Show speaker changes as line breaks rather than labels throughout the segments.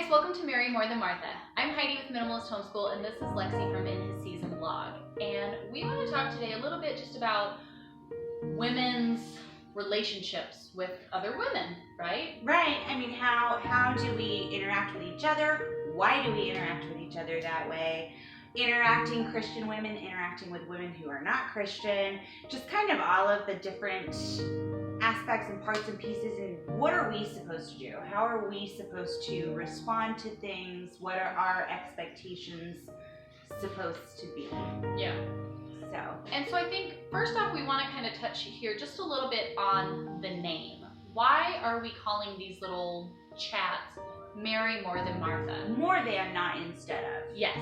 guys, welcome to Marry More Than Martha. I'm Heidi with Minimalist Homeschool, and this is Lexi from In His Season vlog. And we want to talk today a little bit just about women's relationships with other women, right?
Right. I mean, how do we interact with each other? Why do we interact with each other that way? Interacting Christian women, interacting with women who are not Christian, just kind of all of the different aspects and parts and pieces, and what are we supposed to do? How are we supposed to respond to things? What are our expectations supposed to be?
Yeah. So I think first off, we want to kind of touch here just a little bit on the name. Why are we calling these little chats Marry More Than Martha?
More than, not instead of.
Yes.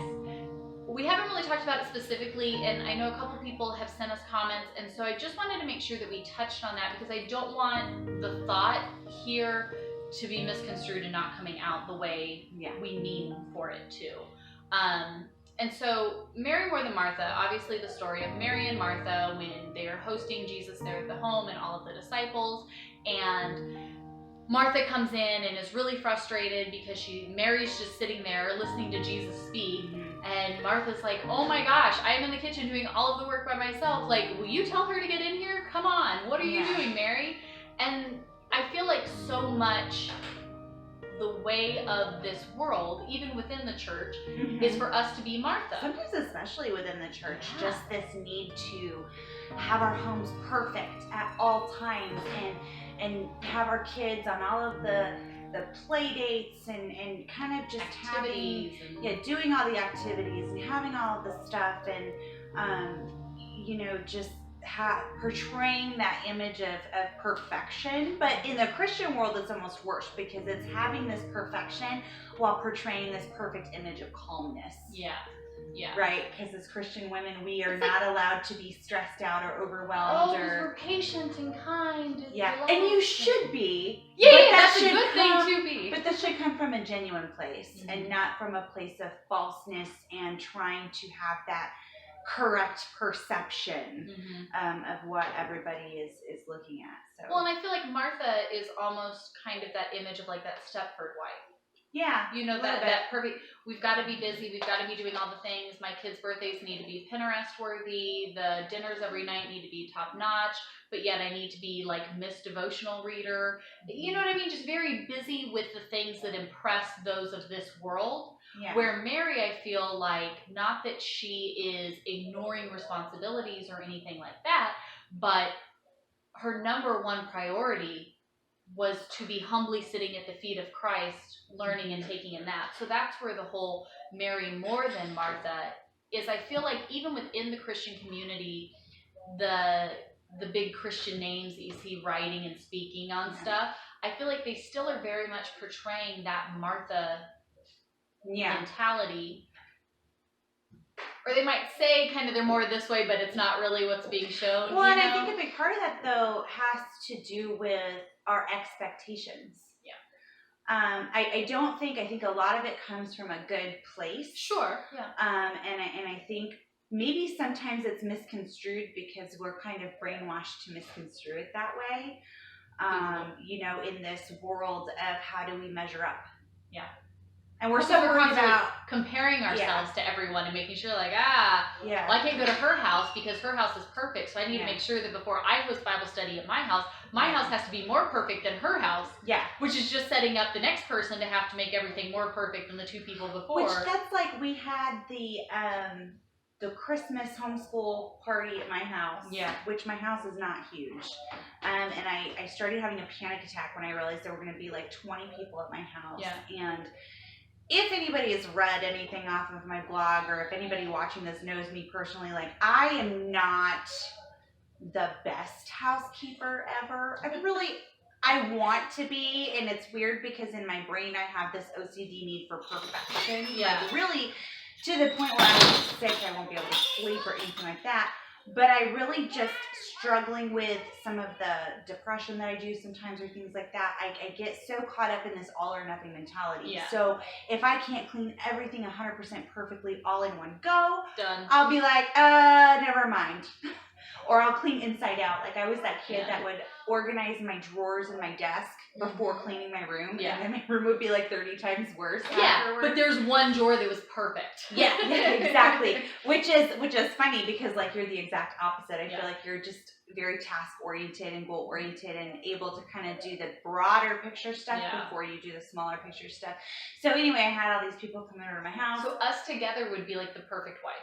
We haven't really talked about it specifically, and I know a couple people have sent us comments, and so I just wanted to make sure that we touched on that because I don't want the thought here to be misconstrued and not coming out the way we mean for it to. And so Marry More Than Martha, obviously the story of Mary and Martha when they are hosting Jesus there at the home and all of the disciples, and Martha comes in and is really frustrated because Mary's just sitting there listening to Jesus speak, and Martha's like, oh my gosh, I am in the kitchen doing all of the work by myself. Like, will you tell her to get in here? Come on, what are you doing, Mary? And I feel like so much the way of this world, even within the church, is for us to be Martha.
Sometimes especially within the church, just this need to have our homes perfect at all times and have our kids on all of the play dates and kind of just doing all the activities and having all of the stuff and just portraying that image of perfection. But in the Christian world, it's almost worse because it's having this perfection while portraying this perfect image of calmness.
Yeah.
Right? Because as Christian women, we are not allowed to be stressed out or overwhelmed.
We're patient and kind.
And you should be.
That's a good thing to be.
But this should come from a genuine place and not from a place of falseness and trying to have that correct perception of what everybody is looking at. So.
Well, and I feel like Martha is almost kind of that image of like that Stepford wife.
Yeah.
That perfect, we've got to be busy, we've got to be doing all the things, my kids' birthdays need to be Pinterest worthy, the dinners every night need to be top notch, but yet I need to be like Miss Devotional Reader. You know what I mean? Just very busy with the things that impress those of this world. Yeah. Where Mary, I feel like, not that she is ignoring responsibilities or anything like that, but her number one priority was to be humbly sitting at the feet of Christ, learning and taking a nap. So that's where the whole Marry More Than Martha is. I feel like even within the Christian community, the big Christian names that you see writing and speaking on stuff, I feel like they still are very much portraying that Martha mentality. Or they might say kind of they're more this way, but it's not really what's being shown.
Well, and I think a big part of that, though, has to do with our expectations.
Yeah.
I think a lot of it comes from a good place.
Sure. Yeah.
And I think maybe sometimes it's misconstrued because we're kind of brainwashed to misconstrue it that way. In this world of how do we measure up?
Yeah.
And we're so worried about
comparing ourselves to everyone and making sure like, well, I can't go to her house because her house is perfect. So I need to make sure that before I host Bible study at my house has to be more perfect than her house. Yeah. Which is just setting up the next person to have to make everything more perfect than the two people before.
Which that's like we had the Christmas homeschool party at my house. Yeah. Which my house is not huge. And I started having a panic attack when I realized there were going to be like 20 people at my house. Yeah. And if anybody has read anything off of my blog or if anybody watching this knows me personally, like I am not the best housekeeper ever. I want to be, and it's weird because in my brain I have this OCD need for perfection. Yeah. Like really to the point where I'm sick, I won't be able to sleep or anything like that. But I really just struggling with some of the depression that I do sometimes or things like that. I get so caught up in this all or nothing mentality. Yeah. So if I can't clean everything 100% perfectly all in one go, done. I'll be like, never mind. Or I'll clean inside out. Like I was that kid that would organize my drawers in my desk before cleaning my room. Yeah. And then my room would be like 30 times worse afterwards.
But there's one drawer that was perfect.
Yeah, exactly. Which is funny because like you're the exact opposite. I feel like you're just very task oriented and goal oriented and able to kind of do the broader picture stuff before you do the smaller picture stuff. So anyway, I had all these people come over to my house.
So us together would be like the perfect wife.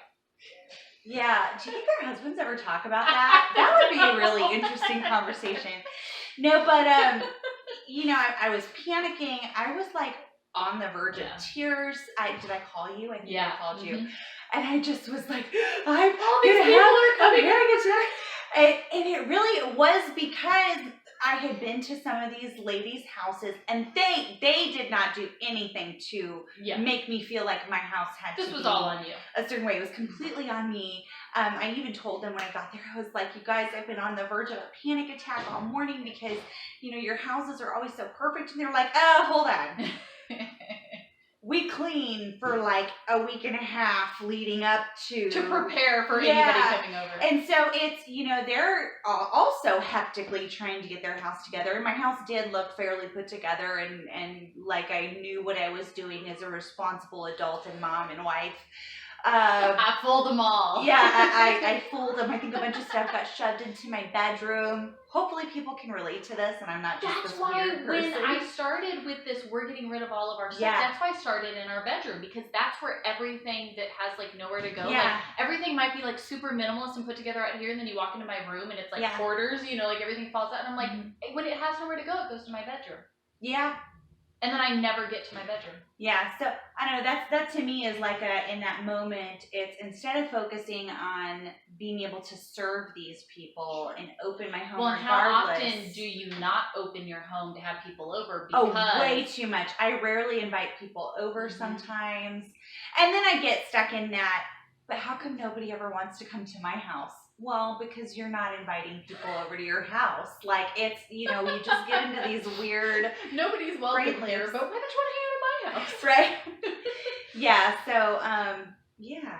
Yeah. Do you think our husbands ever talk about that? That would be a really interesting conversation. No, but you know, I was panicking. I was like on the verge of tears. Did I call you? I think I called you. And I just was like, I'm gonna have a panic attack. And it really was because I had been to some of these ladies' houses, and they did not do anything to make me feel like my house had to be. This was all on you. A certain way. It was completely on me. I even told them when I got there, I was like, you guys, I've been on the verge of a panic attack all morning because, you know, your houses are always so perfect. And they're like, hold on. We clean for like a week and a half leading up to prepare for anybody coming over. And so it's, you know, they're also hectically trying to get their house together. And my house did look fairly put together and like I knew what I was doing as a responsible adult and mom and wife.
I fooled them all.
Yeah, I fooled them. I think a bunch of stuff got shoved into my bedroom. Hopefully people can relate to this and I'm not just this weird person.
When I started with this, we're getting rid of all of our stuff, that's why I started in our bedroom, because that's where everything that has like nowhere to go, like everything might be like super minimalist and put together out here, and then you walk into my room and it's like quarters, you know, like everything falls out, and I'm like, when it has nowhere to go, it goes to my bedroom. Yeah. And then I never get to my bedroom. Yeah, so I don't know, that to me is like in that moment, it's instead of focusing on being able to serve these people and open my home regardless. How often do you not open your home to have people over? Because
way too much. I rarely invite people over sometimes. And then I get stuck in that, but how come nobody ever wants to come to my house? Well, because you're not inviting people over to your house. Like, it's, you know, you just get into these weird...
Nobody's welcome here, but why don't you want to hang out at my house?
Right? Yeah, so, yeah.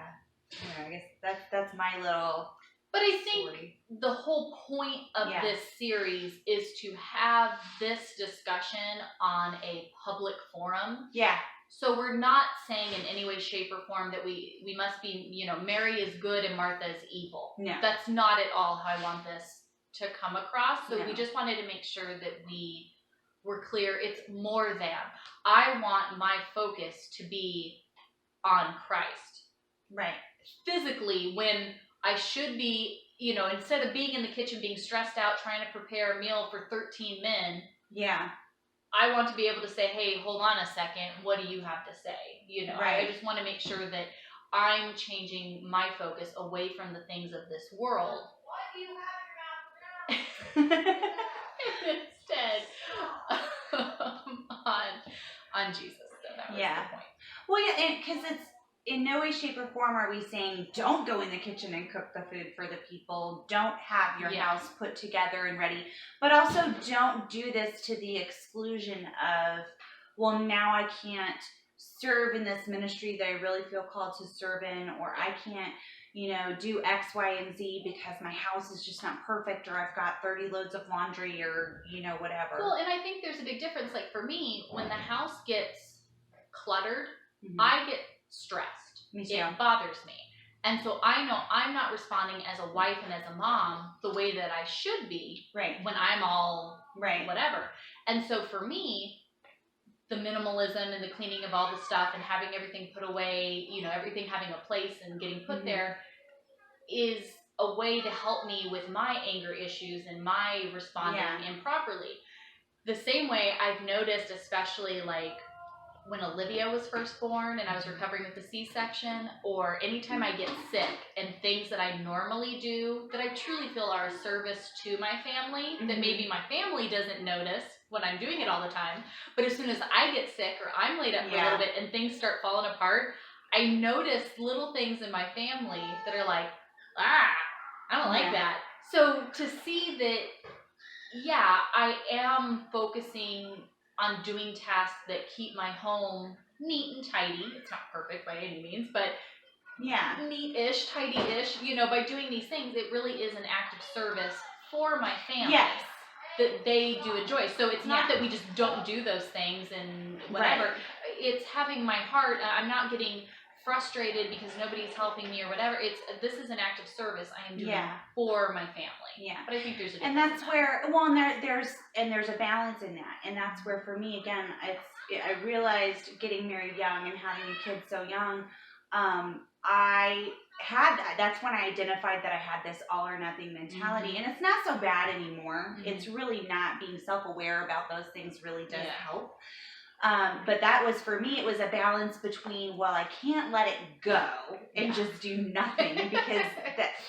I guess that's my little
But I think the whole point of this series is to have this discussion on a public forum. Yeah. So we're not saying in any way, shape, or form that we must be, you know, Mary is good and Martha is evil. No. That's not at all how I want this to come across. So we just wanted to make sure that we were clear. It's more than. I want my focus to be on Christ. Right. Physically, when I should be, you know, instead of being in the kitchen, being stressed out, trying to prepare a meal for 13 men. Yeah. I want to be able to say, hey, hold on a second. What do you have to say? You know, I just want to make sure that I'm changing my focus away from the things of this world. What do you have in your mouth now? Instead, on Jesus. So that was the point.
Well, yeah, because it's in no way, shape, or form are we saying don't go in the kitchen and cook the food for the people. Don't have your house put together and ready. But also don't do this to the exclusion of, well, now I can't serve in this ministry that I really feel called to serve in, or I can't, you know, do X, Y, and Z because my house is just not perfect, or I've got 30 loads of laundry, or, you know, whatever.
Well, and I think there's a big difference. Like for me, when the house gets cluttered, I get stressed.
Me too.
It bothers me. And so I know I'm not responding as a wife and as a mom the way that I should be when I'm all whatever. And so for me, the minimalism and the cleaning of all the stuff and having everything put away, you know, everything having a place and getting put there is a way to help me with my anger issues and my responding improperly. The same way I've noticed, especially like when Olivia was first born and I was recovering with the C-section, or anytime I get sick and things that I normally do that I truly feel are a service to my family that maybe my family doesn't notice when I'm doing it all the time, but as soon as I get sick or I'm laid up for a little bit and things start falling apart, I notice little things in my family that are like, I don't like that. So to see that, I am focusing on doing tasks that keep my home neat and tidy. It's not perfect by any means, but neat-ish, tidy-ish, you know, by doing these things, it really is an act of service for my family.
Yes.
That they do enjoy. So it's not that we just don't do those things and whatever. Right. It's having my heart. I'm not getting frustrated because nobody's helping me or whatever. This is an act of service I am doing for my family. Yeah. But I think there's a difference.
And that's where, well, and there's a balance in that. And that's where, for me, again, I realized getting married young and having a kid so young, I had that. That's when I identified that I had this all or nothing mentality. And it's not so bad anymore. It's really not. Being self-aware about those things really does help. But that was, for me, it was a balance between, well, I can't let it go and just do nothing, because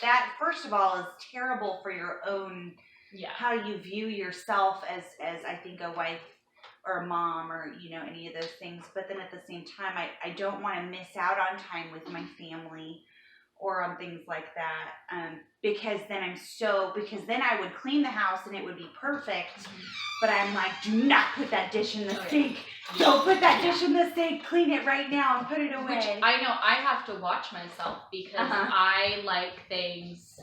that first of all is terrible for your own, how you view yourself as I think a wife or a mom or, you know, any of those things. But then at the same time, I don't want to miss out on time with my family or on things like that, because then I would clean the house and it would be perfect, but I'm like, do not put that dish in the sink. Don't put that dish in the sink. Clean it right now and put it away.
Which I know I have to watch myself, because I like things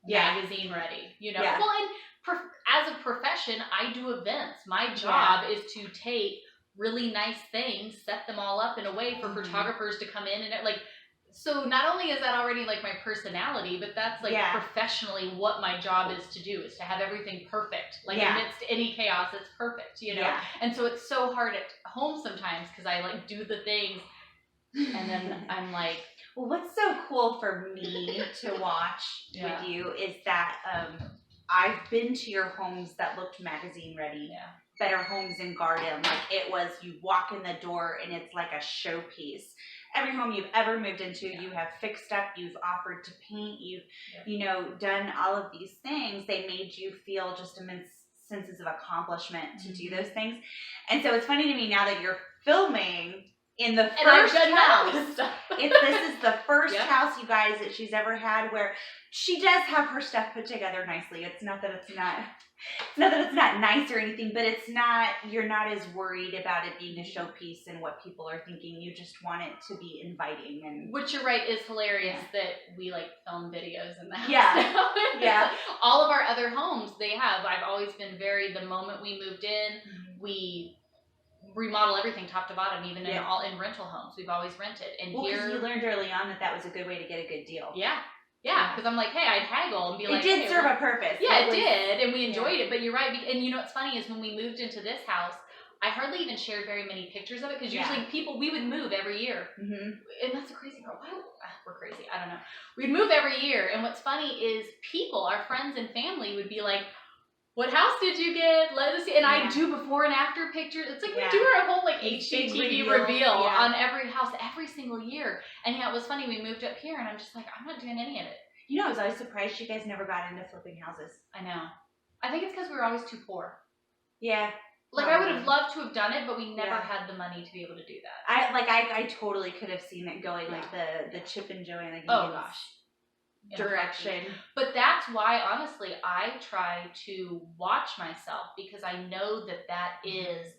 magazine ready, you know. Well, and as a profession, I do events. My job is to take really nice things, set them all up in a way for photographers to come in and like. So not only is that already like my personality, but that's like professionally what my job is to do, is to have everything perfect. Like amidst any chaos, it's perfect, you know? Yeah. And so it's so hard at home sometimes, because I like do the things and then I'm like.
Well, what's so cool for me to watch with you is that I've been to your homes that looked magazine ready. Yeah. Better Homes and Garden. Like, it was, you walk in the door and it's like a showpiece. Every home you've ever moved into, you have fixed up, you've offered to paint, you've, you know, done all of these things. They made you feel just immense senses of accomplishment to do those things. And so it's funny to me now that you're filming in the first house. This is the first house, you guys, that she's ever had where she does have her stuff put together nicely. It's not that it's not nice or anything, but you're not as worried about it being a showpiece and what people are thinking. You just want it to be inviting. And
which, you're right, is hilarious that we like film videos in the house. Yeah. All of our other homes, I've always been the moment we moved in, we remodel everything top to bottom, even in rental homes. We've always rented. And
because you learned early on that was a good way to get a good deal.
Yeah, because I'm like, hey, I'd haggle and be like,
it did serve a purpose.
Yeah, it did, and we enjoyed it. But you're right. And you know what's funny is when we moved into this house, I hardly even shared very many pictures of it, because usually we would move every year. And that's a crazy part. Why? We're crazy. I don't know. We'd move every year. And what's funny is people, our friends and family, would be like, what house did you get? Let us see. And I do before and after pictures. It's like we do our whole like HGTV reveal on every house every single year. And it was funny. We moved up here and I'm just like, I'm not doing any of it.
You know, I was always surprised you guys never got into flipping houses.
I know. I think it's because we were always too poor.
Yeah.
Like, I would have loved to have done it, but we never had the money to be able to do that.
I totally could have seen it going like the Chip and Joanna Gaines direction.
But that's why, honestly, I try to watch myself, because I know that is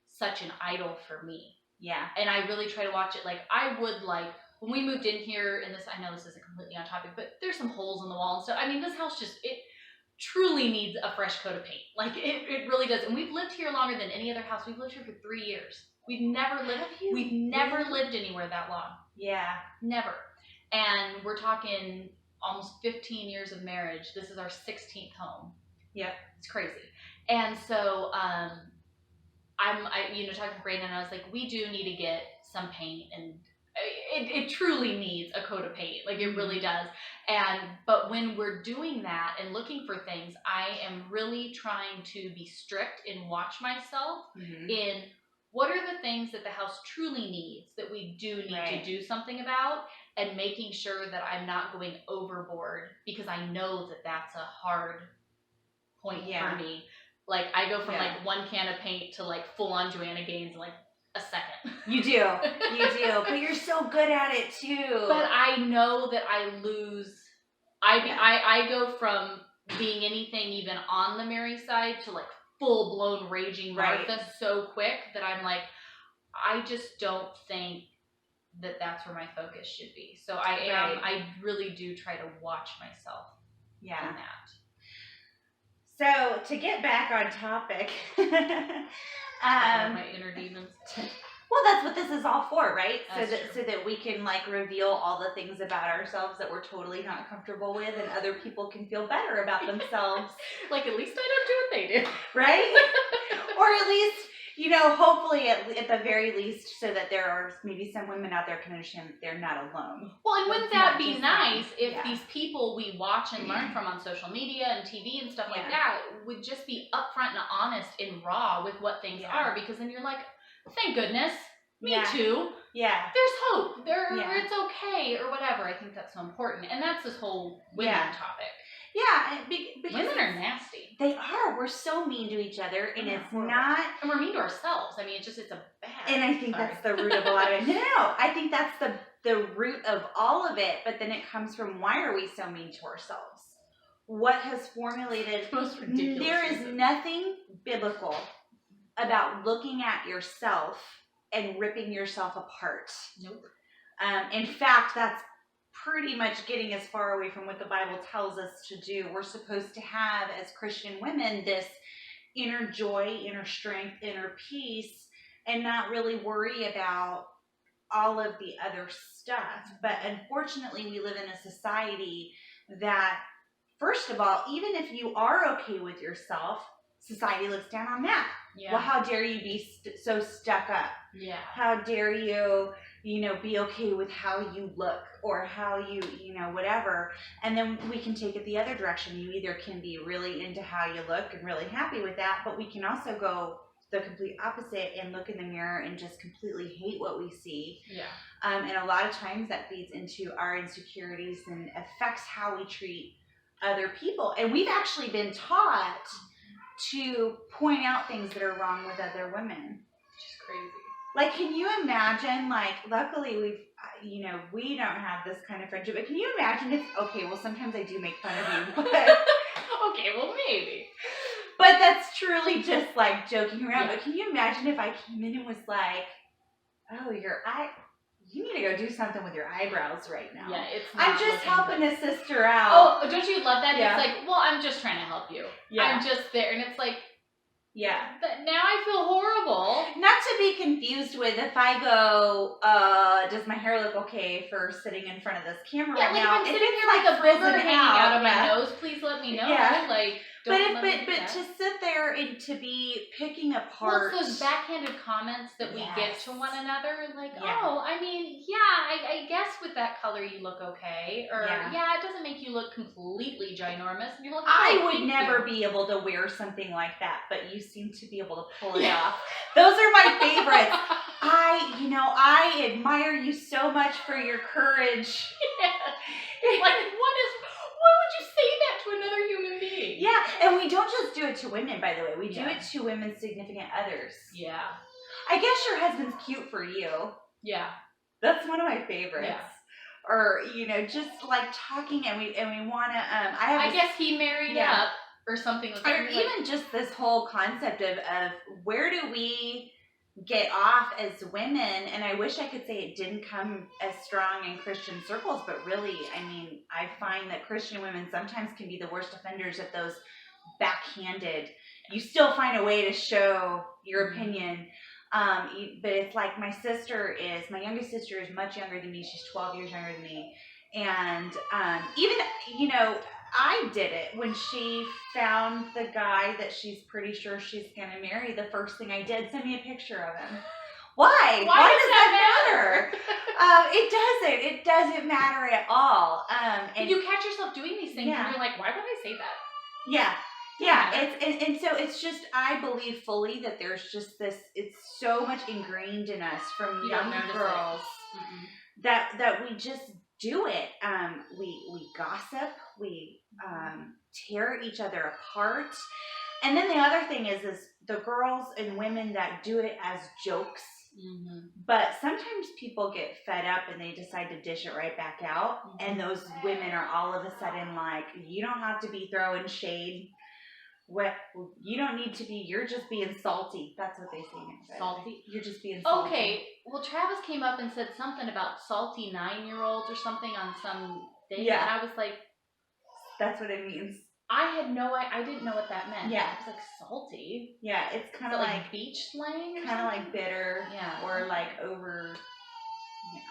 such an idol for me.
Yeah.
And I really try to watch it. Like, I would when we moved in here, and I know this isn't completely on topic, but there's some holes in the wall and stuff. I mean, this house it truly needs a fresh coat of paint. Like, it really does. And we've lived here longer than any other house. We've lived here for 3 years. We've never lived anywhere that long.
Yeah.
Never. And we're talking almost 15 years of marriage. This is our 16th home.
Yep.
It's crazy. And so, I talking to Brayden, and I was like, we do need to get some paint, and it truly needs a coat of paint. Like, it really does. But when we're doing that and looking for things, I am really trying to be strict and watch myself in what are the things that the house truly needs that we do need to do something about, and making sure that I'm not going overboard, because I know that that's a hard point for me. Like, I go from like one can of paint to like full on Joanna Gaines in like a second.
You do. But you're so good at it too.
But I know that I lose. I go from being anything even on the Mary side to like full blown raging Martha so quick that I'm like, I just don't think that's where my focus should be. So I really do try to watch myself in that.
So to get back on topic,
my inner demons.
Well, that's what this is all for, right?
That's
so that we can like reveal all the things about ourselves that we're totally not comfortable with, and other people can feel better about themselves.
Like, at least I don't do what they do,
right? Or at least, hopefully at the very least, so that there are maybe some women out there can understand that they're not alone.
Well, and wouldn't that be nice if these people we watch and learn from on social media and TV and stuff like that would just be upfront and honest and raw with what things are, because then you're like, thank goodness, me too.
Yeah.
There's hope. It's okay or whatever. I think that's so important, and that's this whole women topic.
Yeah, because
women are nasty.
They are. We're so mean to each other, and it's not.
And we're mean to ourselves. I mean, it's a bad.
And I think that's the root of a lot of it. No, I think that's the root of all of it. But then it comes from, why are we so mean to ourselves? What has formulated?
The most ridiculous.
There is nothing biblical about looking at yourself and ripping yourself apart.
Nope.
In fact, that's pretty much getting as far away from what the Bible tells us to do. We're supposed to have, as Christian women, this inner joy, inner strength, inner peace, and not really worry about all of the other stuff. But unfortunately, we live in a society that, first of all, even if you are okay with yourself, society looks down on that.
Yeah.
Well, how dare you be so stuck up?
Yeah.
How dare you, be okay with how you look, or how you, whatever. And then we can take it the other direction. You either can be really into how you look and really happy with that, but we can also go the complete opposite and look in the mirror and just completely hate what we see.
Yeah.
And a lot of times that feeds into our insecurities and affects how we treat other people. And we've actually been taught to point out things that are wrong with other women.
Which is crazy.
Like, can you imagine, luckily we don't have this kind of friendship, but can you imagine if, okay, well, sometimes I do make fun of you, but...
okay, well, maybe.
But that's truly just, joking around.
Yeah.
But can you imagine if I came in and was like, oh, you need to go do something with your eyebrows right now.
Yeah, it's not
I'm just helping a sister out.
Oh, don't you love that?
Yeah.
It's like, well, I'm just trying to help you.
Yeah.
I'm just there. And it's like,
yeah.
But now I feel horrible.
Not to be confused with if I go, does my hair look okay for sitting in front of this camera right now?
If I'm sitting here with a booger hanging out of my nose, please let me know.
Yeah.
But
to sit there and to be picking apart.
Well, it's those backhanded comments that we get to one another. Like, oh, I mean, I guess with that color you look okay. Or, it doesn't make you look completely ginormous. And you're like,
I would never be able to wear something like that, but you seem to be able to pull it off. Those are my favorites. I admire you so much for your courage.
Why would you say that to another human being?
Yeah, and we don't just do it to women, by the way. We do it to women's significant others.
Yeah.
I guess your husband's cute for you.
Yeah.
That's one of my favorites.
Yeah.
Or, just talking and we want to, I
guess he married up or something.
Or even just this whole concept of where do we get off as women, and I wish I could say it didn't come as strong in Christian circles, but really, I find that Christian women sometimes can be the worst offenders of those backhanded. You still find a way to show your opinion, but it's like my youngest sister is much younger than me. She's 12 years younger than me, and even, I did it when she found the guy that she's pretty sure she's going to marry. The first thing I did, send me a picture of him. Why? Why does that matter? It doesn't matter at all. And
you catch yourself doing these things and you're like, why would I say that?
Yeah. Yeah. And so it's just, I believe fully that there's just this, it's so much ingrained in us from young girls that we just do it. We gossip, we tear each other apart. And then the other thing is the girls and women that do it as jokes. Mm-hmm. But sometimes people get fed up and they decide to dish it right back out. Mm-hmm. And those women are all of a sudden like, you don't have to be throwing shade What? You don't need to be. You're just being salty. That's what they say.
Salty?
You're just being salty.
Okay. Well, Travis came up and said something about salty 9-year-olds or something on some thing.
Yeah.
And I was like,
that's what it means.
I didn't know what that meant.
Yeah.
I was like, salty?
Yeah, it's kind of
like beach slang or
kind of like bitter.
Yeah.
Or like over,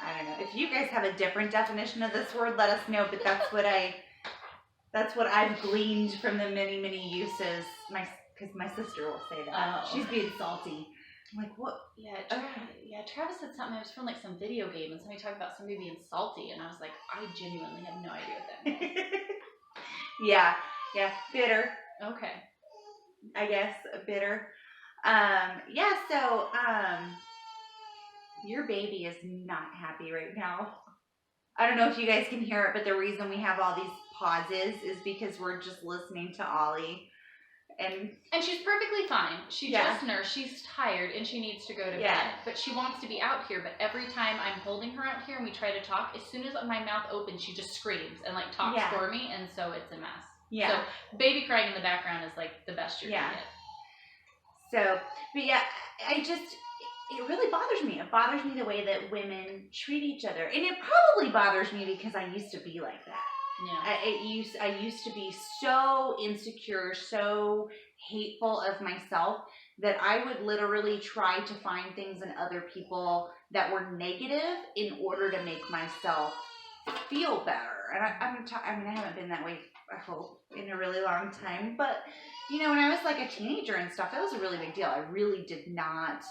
I don't know. If you guys have a different definition of this word, let us know. But that's what I've gleaned from the many, many uses. Because my sister will say that.
Oh.
She's being salty. I'm like, what?
Yeah, Travis said something. It was from like some video game, and somebody talked about somebody being salty, and I was like, I genuinely have no idea what that means.
Yeah, bitter.
Okay.
I guess bitter. So your baby is not happy right now. I don't know if you guys can hear it, but the reason we have all these pauses is because we're just listening to Ollie. And she's perfectly fine. She just nursed. She's tired and she needs to go to bed. But she wants to be out here. But every time I'm holding her out here and we try to talk, as soon as my mouth opens, she just screams and like talks for me. And so it's a mess. Yeah. So baby crying in the background is like the best you're gonna get. So, but it really bothers me. It bothers me the way that women treat each other. And it probably bothers me because I used to be like that. Yeah. I used to be so insecure, so hateful of myself that I would literally try to find things in other people that were negative in order to make myself feel better. And I haven't been that way, I hope, in a really long time. But, when I was like a teenager and stuff, that was a really big deal. I really did not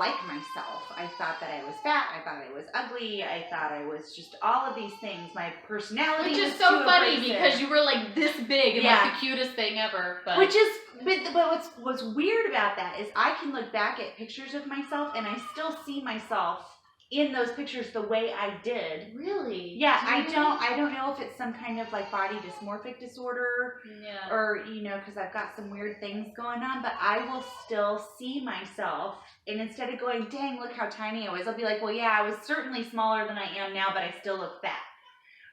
like myself. I thought that I was fat. I thought I was ugly. I thought I was just all of these things. My personality was so funny because you were like this big and like the cutest thing ever. But what's weird about that is I can look back at pictures of myself and I still see myself in those pictures the way I did. Really? Yeah, I don't know if it's some kind of like body dysmorphic disorder or, because I've got some weird things going on, but I will still see myself, and instead of going, dang, look how tiny I was, I'll be like, well, yeah, I was certainly smaller than I am now, but I still look fat.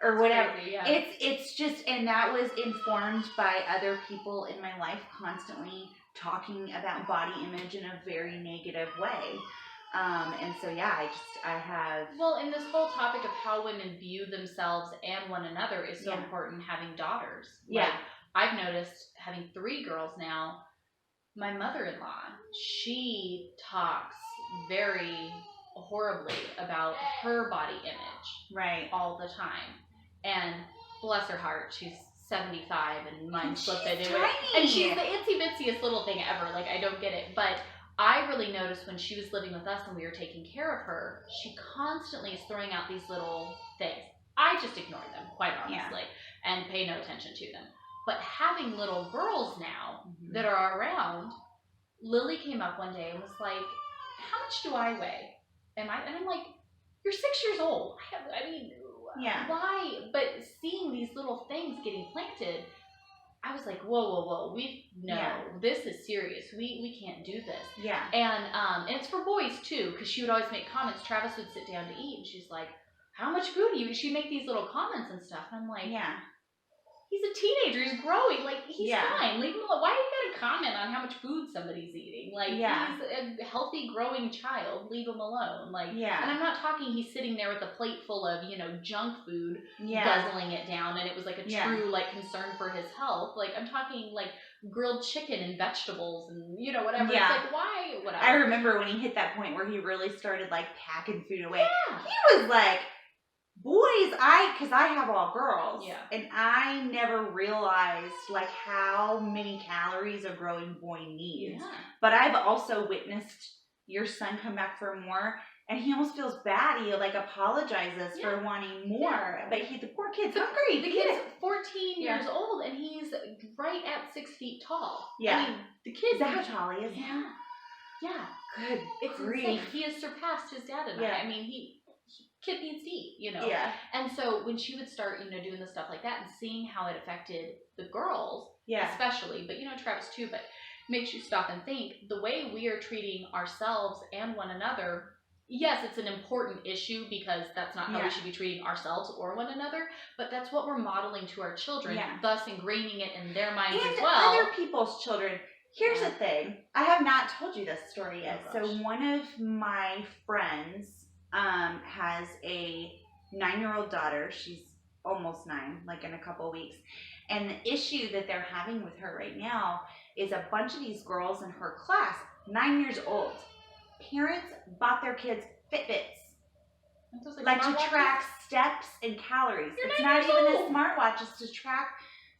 Or whatever. Crazy, yeah. It's just, and that was informed by other people in my life constantly talking about body image in a very negative way. And so, I have... Well, and this whole topic of how women view themselves and one another is so important having daughters. Like, I've noticed having 3 girls now, my mother-in-law, she talks very horribly about her body image. All the time. And bless her heart, she's 75 and mine slipped into it. And she's the itsy bitsyest little thing ever. Like, I don't get it. But I really noticed when she was living with us and we were taking care of her, she constantly is throwing out these little things. I just ignore them, quite honestly, and pay no attention to them. But having little girls now that are around, Lily came up one day and was like, how much do I weigh? And I'm like, you're 6 years old. Why? But seeing these little things getting planted, I was like, whoa, this is serious. We can't do this. Yeah. And it's for boys too, because she would always make comments. Travis would sit down to eat and she's like, how much food do you? She'd make these little comments and stuff. And I'm like, he's a teenager. He's growing. Like, he's fine. Leave him alone. Why do you gotta comment on how much food somebody's eating? Like, he's a healthy, growing child. Leave him alone. Like, and I'm not talking he's sitting there with a plate full of, junk food, guzzling it down, and it was like a true, like, concern for his health. Like, I'm talking, like, grilled chicken and vegetables and, whatever. Yeah. It's like, why? Whatever. I remember when he hit that point where he really started, like, packing food away. Yeah. He was like... Boys, because I have all girls, and I never realized like how many calories a growing boy needs. Yeah. But I've also witnessed your son come back for more, and he almost feels bad. He like apologizes for wanting more, but the poor kid's hungry. The kid's 14 years old, and he's right at 6 feet tall. Yeah, I mean, the kid's that tall he is now. Yeah, good. It's insane. He has surpassed his dad and I. I mean, kid needs to eat, Yeah. And so when she would start, doing the stuff like that and seeing how it affected the girls, especially, but Travis too, but makes you stop and think the way we are treating ourselves and one another,
yes, it's an important issue because that's not how we should be treating ourselves or one another, but that's what we're modeling to our children, thus ingraining it in their minds as well.
And other people's children. Here's the thing. I have not told you this story yet. So one of my friends has a 9-year-old daughter. She's almost 9, like in a couple weeks. And the issue that they're having with her right now is a bunch of these girls in her class, 9 years old. Parents bought their kids Fitbits. Like to track steps and calories. It's not even a smartwatch, it's to track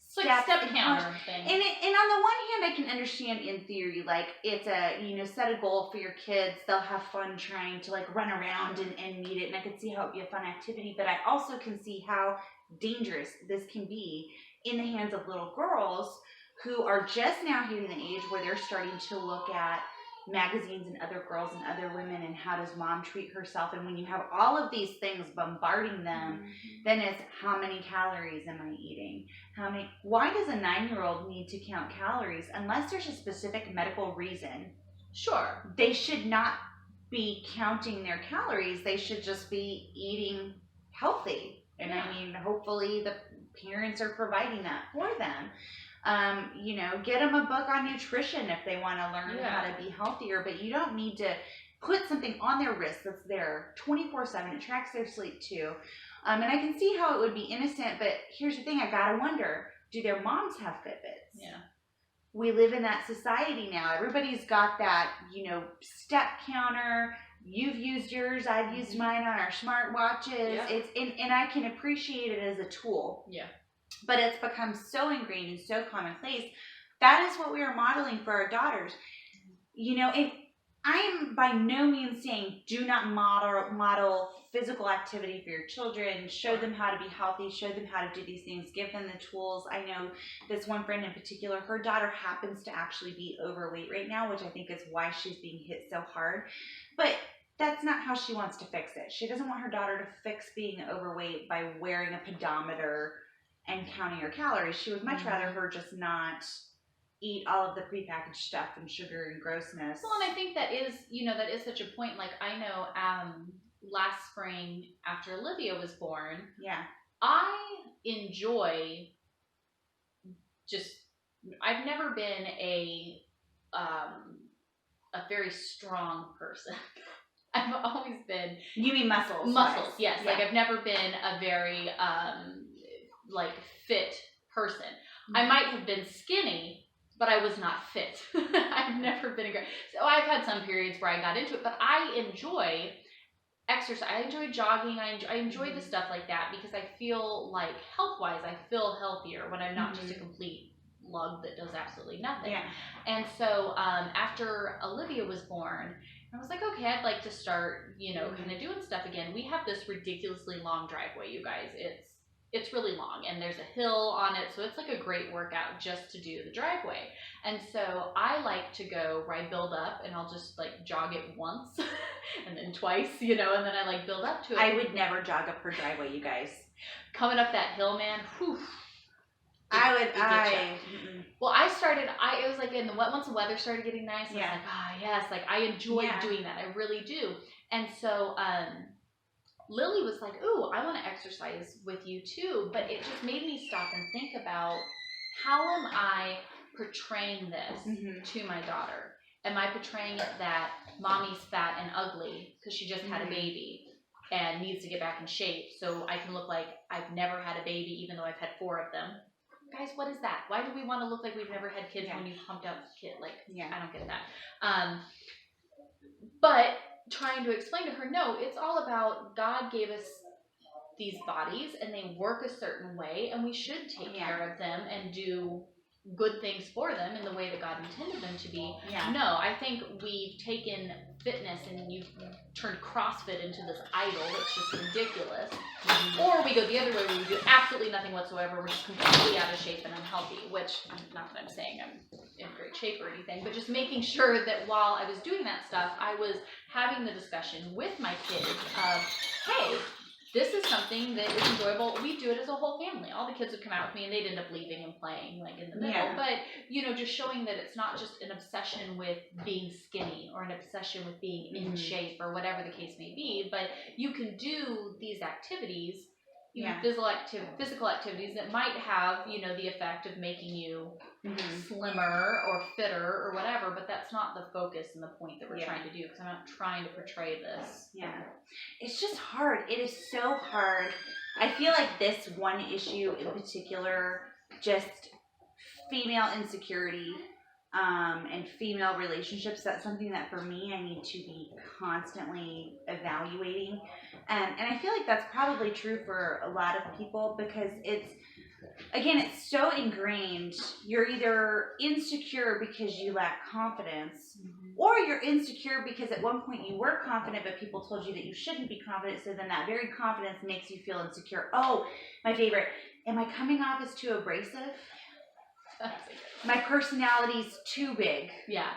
it's like step counter thing.
And on the one hand, I can understand in theory, like it's a, set a goal for your kids. They'll have fun trying to like run around and meet it. And I can see how it'd be a fun activity, but I also can see how dangerous this can be in the hands of little girls who are just now hitting the age where they're starting to look at magazines and other girls and other women and how does mom treat herself. And when you have all of these things bombarding them, then it's how many calories am I eating? Why does a 9-year-old need to count calories unless there's a specific medical reason?
Sure.
They should not be counting their calories. They should just be eating healthy. And I mean, hopefully the parents are providing that for them. Get them a book on nutrition if they want to learn how to be healthier, but you don't need to put something on their wrist that's there 24/7. It tracks their sleep too. And I can see how it would be innocent, but here's the thing, I gotta wonder, do their moms have Fitbits?
Yeah.
We live in that society now. Everybody's got that, step counter. You've used yours, I've used mine on our smartwatches. Yeah. And I can appreciate it as a tool.
Yeah.
But it's become so ingrained and so commonplace. That is what we are modeling for our daughters. I'm by no means saying do not model physical activity for your children. Show them how to be healthy. Show them how to do these things. Give them the tools. I know this one friend in particular, her daughter happens to actually be overweight right now, which I think is why she's being hit so hard. But that's not how she wants to fix it. She doesn't want her daughter to fix being overweight by wearing a pedometer and counting her calories. She would much rather her just not eat all of the prepackaged stuff and sugar and grossness.
Well, and I think that is such a point. Like I know last spring after Olivia was born, I enjoy I've never been a very strong person. I've always been.
You mean muscles?
Muscles, yes. Yeah. Like I've never been a very fit person. I might have been skinny, but I was not fit. I've never been so I've had some periods where I got into it, but I enjoy exercise. I enjoy jogging. I enjoy the stuff like that because I feel like health-wise, I feel healthier when I'm not just a complete lug that does absolutely nothing. Yeah. And so after Olivia was born, I was like, okay, I'd like to start, kind of doing stuff again. We have this ridiculously long driveway, you guys. It's really long and there's a hill on it, so it's like a great workout just to do the driveway. And so I like to go where I build up and I'll just like jog it once and then twice, and then I like build up to it.
I would never jog up her driveway, you guys.
Coming up that hill, man, whew. Well, it was like once the weather started getting nice, I was like, yes, like I enjoy doing that. I really do. And so, Lily was like, ooh, I want to exercise with you too. But it just made me stop and think about how am I portraying this to my daughter? Am I portraying it that mommy's fat and ugly because she just had a baby and needs to get back in shape so I can look like I've never had a baby even though I've had 4 of them? Guys, what is that? Why do we want to look like we've never had kids when you've pumped out a kid? Like, I don't get that. But trying to explain to her, no, it's all about God gave us these bodies and they work a certain way and we should take care of them and do good things for them in the way that God intended them to be. No, I think we've taken fitness and you've turned CrossFit into this idol that's just ridiculous. Or we go the other way where we do absolutely nothing whatsoever. We're just completely out of shape and unhealthy, which, not that I'm saying I'm in great shape or anything, but just making sure that while I was doing that stuff, I was having the discussion with my kids of, hey, this is something that is enjoyable. We do it as a whole family. All the kids would come out with me and they'd end up leaving and playing like in the middle.
Yeah.
But, you know, just showing that it's not just an obsession with being skinny or an obsession with being in shape or whatever the case may be, but you can do these activities, even physical activities that might have, you know, the effect of making you slimmer or fitter or whatever, but that's not the focus and the point that we're trying to do, because I'm not trying to portray this.
Yeah. It's just hard. It is so hard. I feel like this one issue in particular, just female insecurity and female relationships, that's something that for me I need to be constantly evaluating. And I feel like that's probably true for a lot of people, because it's so ingrained. You're either insecure because you lack confidence, or you're insecure because at one point you were confident, but people told you that you shouldn't be confident, so then that very confidence makes you feel insecure. Oh, my favorite. Am I coming off as too abrasive? My personality's too big.
Yeah.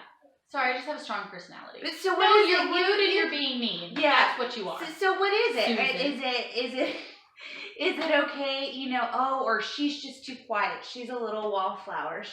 Sorry, I just have a strong personality.
So
you're rude and you're being mean. Yeah. That's what you are.
So what is it? Is it okay, you know, oh, or she's just too quiet. She's a little wallflower.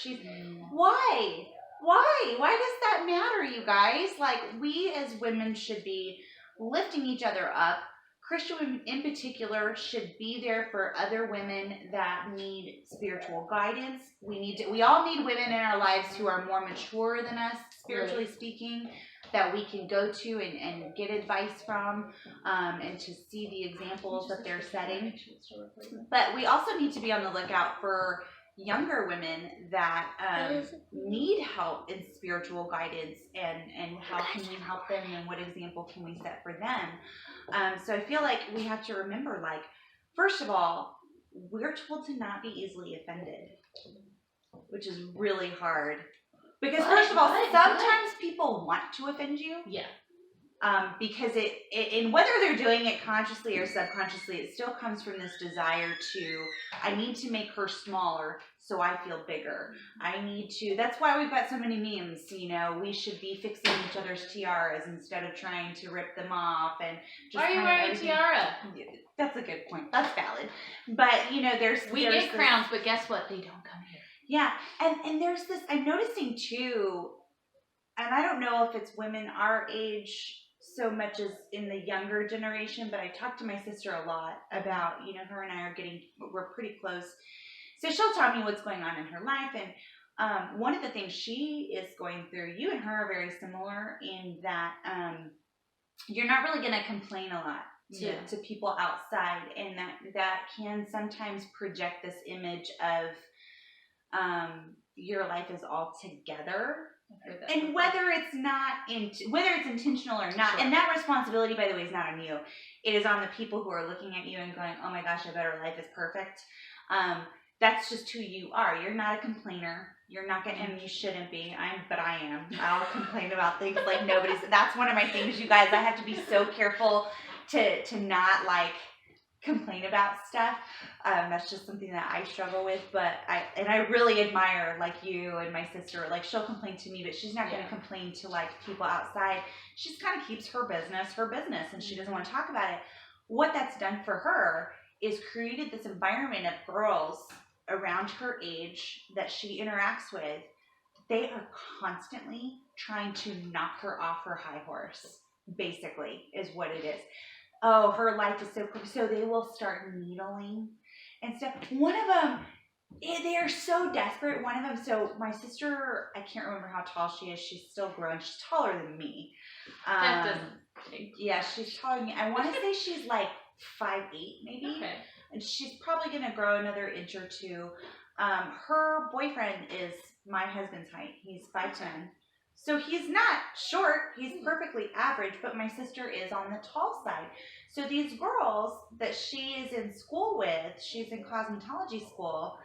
Why? Why does that matter, you guys? Like, we as women should be lifting each other up. Christian women in particular should be there for other women that need spiritual guidance. We all need women in our lives who are more mature than us, spiritually speaking, that we can go to and get advice from, and to see the examples that they're setting. But we also need to be on the lookout for younger women that need help in spiritual guidance, and how can we help them, and what example can we set for them. So I feel like we have to remember, like, first of all, we're told to not be easily offended, which is really hard. Because first of all, sometimes people want to offend you.
Yeah.
Because and whether they're doing it consciously or subconsciously, it still comes from this desire to, I need to make her smaller so I feel bigger. That's why we've got so many memes, you know, we should be fixing each other's tiaras instead of trying to rip them off. And just
why are you wearing a tiara?
That's a good point. That's valid. But, you know,
we get crowns, but guess what? They don't come here.
Yeah. And there's this, I'm noticing too, and I don't know if it's women our age so much as in the younger generation, but I talk to my sister a lot about, you know, her and I we're pretty close. So she'll tell me what's going on in her life. And one of the things she is going through, you and her are very similar in that you're not really going to complain a lot to people outside. And that can sometimes project this image of your life is all together. And whether it's intentional or not, and that responsibility, by the way, is not on you. It is on the people who are looking at you and going, "Oh my gosh, I bet her life is perfect." That's just who you are. You're not a complainer. You're not gonna, and you shouldn't be. But I am. I'll complain about things like nobody's. That's one of my things, you guys. I have to be so careful to not like complain about stuff. That's just something that I struggle with, but I really admire like you and my sister. Like, she'll complain to me, but she's not going to complain to like people outside. She just kind of keeps her business, and she doesn't want to talk about it. What that's done for her is created this environment of girls around her age that she interacts with. They are constantly trying to knock her off her high horse, basically, is what it is. Oh, her life is so cool. So they will start needling and stuff. One of them, they are so desperate. One of them, so my sister, I can't remember how tall she is. She's still growing. She's taller than me.
That doesn't.
Yeah, she's taller than me. I want to say she's like 5'8", maybe.
Okay.
And she's probably going to grow another inch or two. Her boyfriend is my husband's height. He's 5'10". So he's not short, he's perfectly average, but my sister is on the tall side. So these girls that she is in school with, she's in cosmetology school,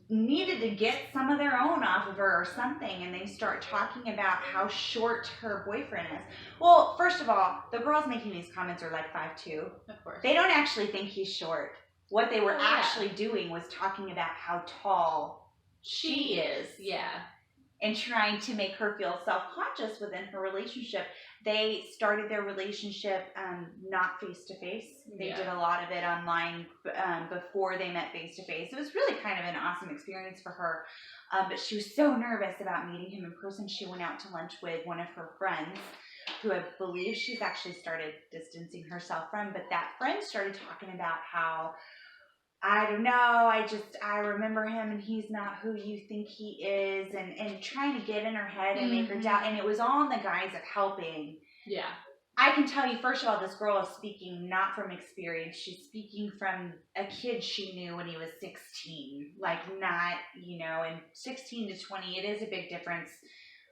needed to get some of their own off of her or something, and they start talking about how short her boyfriend is. Well, first of all, the girls making these comments are like 5'2".
Of course.
They don't actually think he's short. What they were actually doing was talking about how tall she is.
Yeah.
and trying to make her feel self-conscious within her relationship. They started their relationship not face-to-face. They did a lot of it online before they met face-to-face. It was really kind of an awesome experience for her. But she was so nervous about meeting him in person. She went out to lunch with one of her friends, who I believe she's actually started distancing herself from. But that friend started talking about how, I don't know, I remember him and he's not who you think he is, and trying to get in her head and make her doubt. And it was all in the guise of helping. Yeah. I can tell you, first of all, this girl is speaking not from experience. She's speaking from a kid she knew when he was 16. Like, not, and 16 to 20, it is a big difference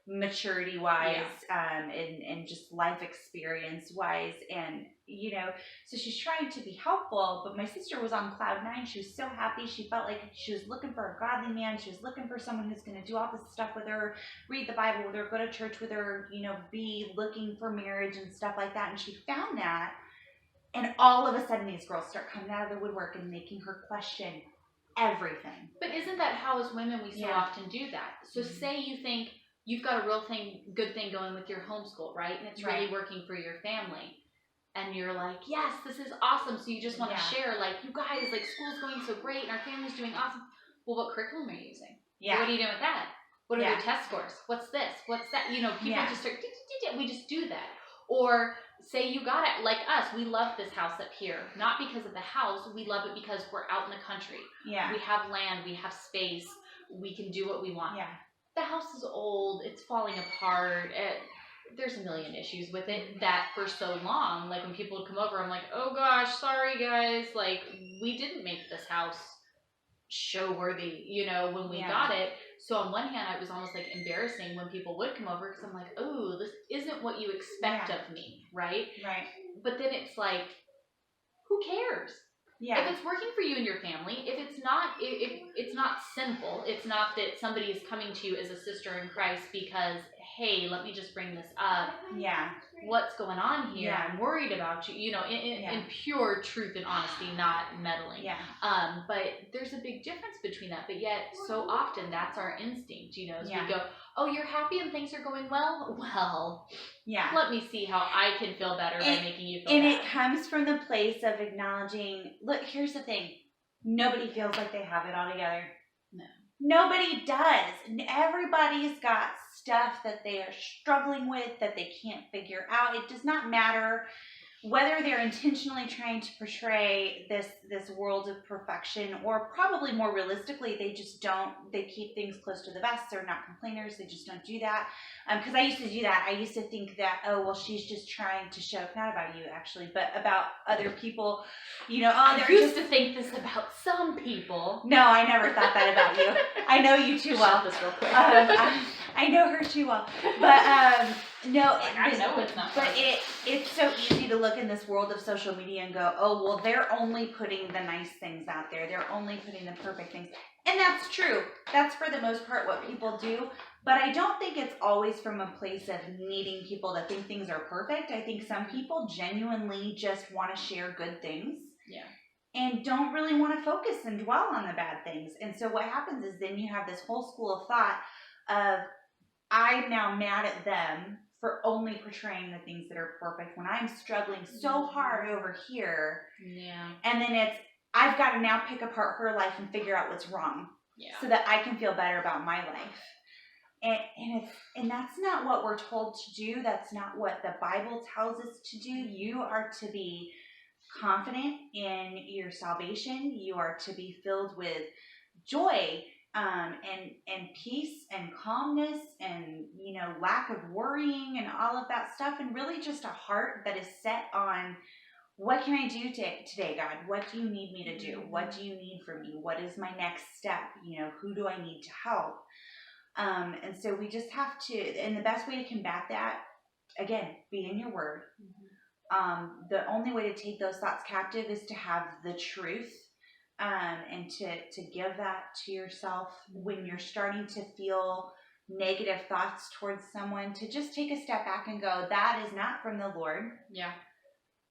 maturity-wise, and just life experience-wise. And, so she's trying to be helpful, but my sister was on cloud nine. She was so happy. She felt like she was looking for a godly man. She was looking for someone who's going to do all this stuff with her, read the Bible with her, go to church with her, be looking for marriage and stuff like that. And she found that. And all of a sudden, these girls start coming out of the woodwork and making her question everything.
But isn't that how, as women, we so often do that? So say you think you've got a good thing going with your homeschool, right? And it's really working for your family. And you're like, yes, this is awesome. So you just want to share, like, you guys, like, school's going so great and our family's doing awesome. Well, what curriculum are you using? Yeah. What are you doing with that? What are their test scores? What's this? What's that? People just start, we just do that. Or say you got it, like us, we love this house up here. Not because of the house, we love it because we're out in the country. Yeah. We have land, we have space, we can do what we want. Yeah. The house is old, it's falling apart, there's a million issues with it that for so long, like when people would come over, I'm like, oh gosh, sorry guys, like we didn't make this house show worthy, when we got it. So on one hand, it was almost like embarrassing when people would come over because I'm like, oh, this isn't what you expect of me, right? Right. But then it's like, who cares? Yeah. If it's working for you and your family, if it's not sinful, it's not that somebody is coming to you as a sister in Christ because, hey, let me just bring this up. Yeah. What's going on here? Yeah. I'm worried about you, in pure truth and honesty, not meddling. Yeah. But there's a big difference between that. But yet, so often, that's our instinct, as we go, oh, you're happy and things are going well? Well, let me see how I can feel better by making you feel better. And it
comes from the place of acknowledging, look, here's the thing. Nobody feels like they have it all together. No. Nobody does. And everybody's got stuff that they are struggling with that they can't figure out. It does not matter whether they're intentionally trying to portray this world of perfection, or probably more realistically, they keep things close to the vest. They're not complainers. They just don't do that. Because I used to do that. I used to think that, oh, well, she's just trying to show, not about you actually, but about other people,
I used to think this about some people.
No, I never thought that about you. I know you too well.
Shut this real quick.
I know her too well. But, no,
I know it's not.
But it's so easy to look in this world of social media and go, oh, well, they're only putting the nice things out there. They're only putting the perfect things. And that's true. That's for the most part what people do. But I don't think it's always from a place of needing people to think things are perfect. I think some people genuinely just want to share good things. Yeah. And don't really want to focus and dwell on the bad things. And so what happens is then you have this whole school of thought of, I'm now mad at them for only portraying the things that are perfect when I'm struggling so hard over here. Yeah. And then it's, I've got to now pick apart her life and figure out what's wrong. Yeah. So that I can feel better about my life. And that's not what we're told to do. That's not what the Bible tells us to do. You are to be confident in your salvation. You are to be filled with joy, and peace and calmness and, lack of worrying and all of that stuff. And really just a heart that is set on, what can I do today, God? What do you need me to do? What do you need from me? What is my next step? Who do I need to help? And so we just have to, and the best way to combat that, again, be in your word. The only way to take those thoughts captive is to have the truth, and to give that to yourself when you're starting to feel negative thoughts towards someone, to just take a step back and go, that is not from the Lord. Yeah.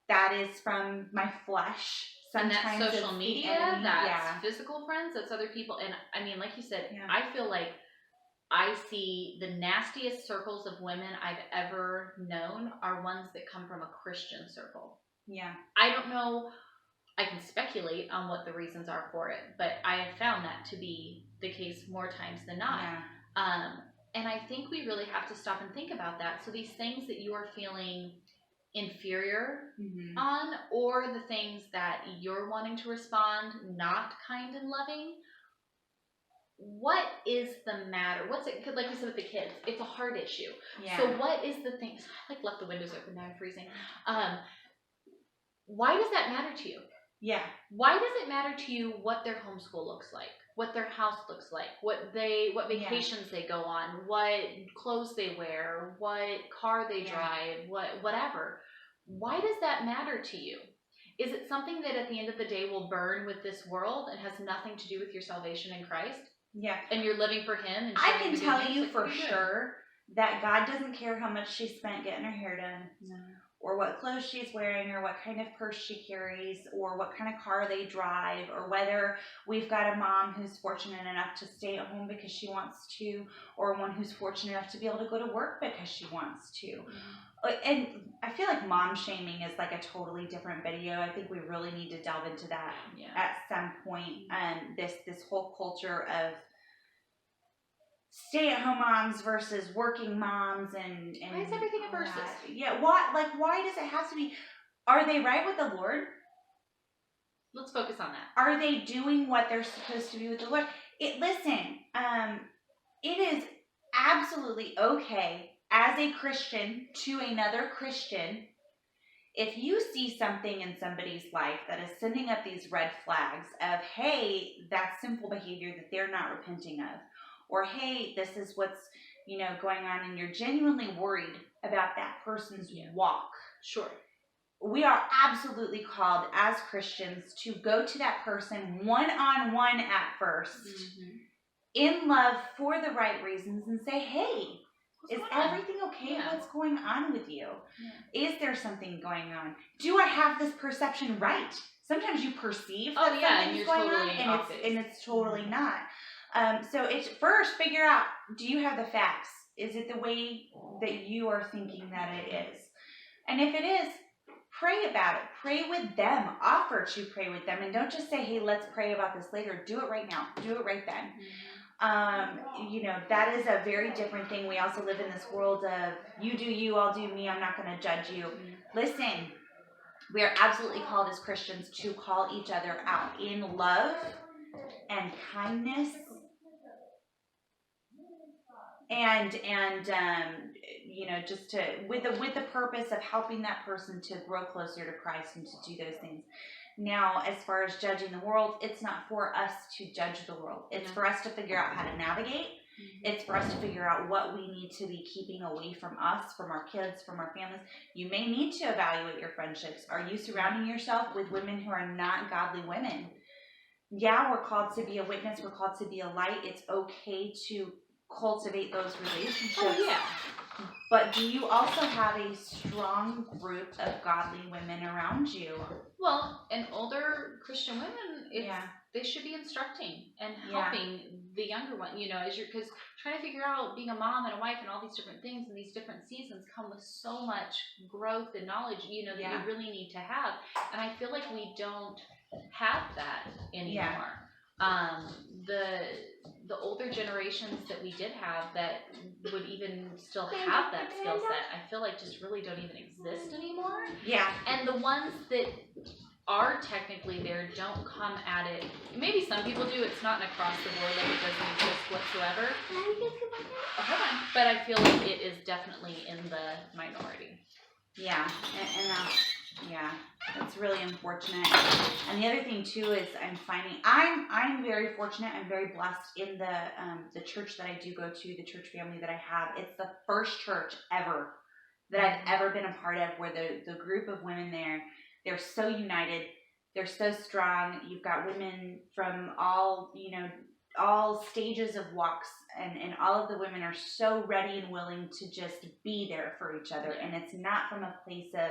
That is from my flesh.
Sometimes and that's social media, that's physical friends, that's other people. And I mean, like you said, I feel like I see the nastiest circles of women I've ever known are ones that come from a Christian circle.
Yeah.
I don't know. I can speculate on what the reasons are for it, but I have found that to be the case more times than not.
Yeah.
And I think we really have to stop and think about that. So these things that you are feeling inferior on, or the things that you're wanting to respond not kind and loving, what is the matter? What's it, like we said with the kids, it's a heart issue.
Yeah.
So what is the thing? I left the windows open, now I'm freezing. Why does that matter to you?
Yeah.
Why does it matter to you what their homeschool looks like, what their house looks like, what vacations they go on, what clothes they wear, what car they drive, whatever? Why does that matter to you? Is it something that at the end of the day will burn with this world and has nothing to do with your salvation in Christ?
Yeah.
And you're living for Him? And
I can tell you for sure that God doesn't care how much she spent getting her hair done. No. Or what clothes she's wearing, or what kind of purse she carries, or what kind of car they drive, or whether we've got a mom who's fortunate enough to stay at home because she wants to, or one who's fortunate enough to be able to go to work because she wants to. And I feel like mom shaming is like a totally different video. I think we really need to delve into that at some point. This whole culture of stay-at-home moms versus working moms, and
why is everything a versus?
Yeah, why does it have to be? Are they right with the Lord?
Let's focus on that.
Are they doing what they're supposed to be with the Lord? Listen, it is absolutely okay as a Christian to another Christian. If you see something in somebody's life that is sending up these red flags of, hey, that's sinful behavior that they're not repenting of, or hey, this is what's going on, and you're genuinely worried about that person's walk.
Sure.
We are absolutely called as Christians to go to that person one-on-one at first, in love, for the right reasons, and say, hey, is everything okay? What's going on with you? Is there something going on? Do I have this perception right? Sometimes you perceive that something's going on, and it's totally not. So it's first figure out, do you have the facts? Is it the way that you are thinking that it is? And if it is, pray about it. Pray with them. Offer to pray with them. And don't just say, hey, let's pray about this later. Do it right now. Do it right then. That is a very different thing. We also live in this world of you do you, I'll do me. I'm not going to judge you. Listen, we are absolutely called as Christians to call each other out in love and kindness, and just to with the purpose of helping that person to grow closer to Christ and to do those things. Now, as far as judging the world, it's not for us to judge the world. It's for us to figure out how to navigate. It's for us to figure out what we need to be keeping away from us, from our kids, from our families. You may need to evaluate your friendships. Are you surrounding yourself with women who are not godly women? Yeah, we're called to be a witness. We're called to be a light. It's okay to cultivate those relationships.
Oh, yeah.
But do you also have a strong group of godly women around you?
Well, and older Christian women, they should be instructing and helping the younger one, because trying to figure out being a mom and a wife and all these different things and these different seasons come with so much growth and knowledge, that you really need to have. And I feel like we don't have that anymore. The older generations that we did have that would even still have that skill set, I feel like just really don't even exist anymore.
Yeah.
And the ones that are technically there don't come at it. Maybe some people do. It's not an across the board, like it doesn't exist whatsoever. Hold on. But I feel like it is definitely in the minority.
Yeah. That's really unfortunate. And the other thing too is I'm very fortunate. I'm very blessed in the church that I do go to, the church family that I have. It's the first church ever that I've ever been a part of where the group of women there, they're so united. They're so strong. You've got women from all stages of walks, and all of the women are so ready and willing to just be there for each other. And it's not from a place of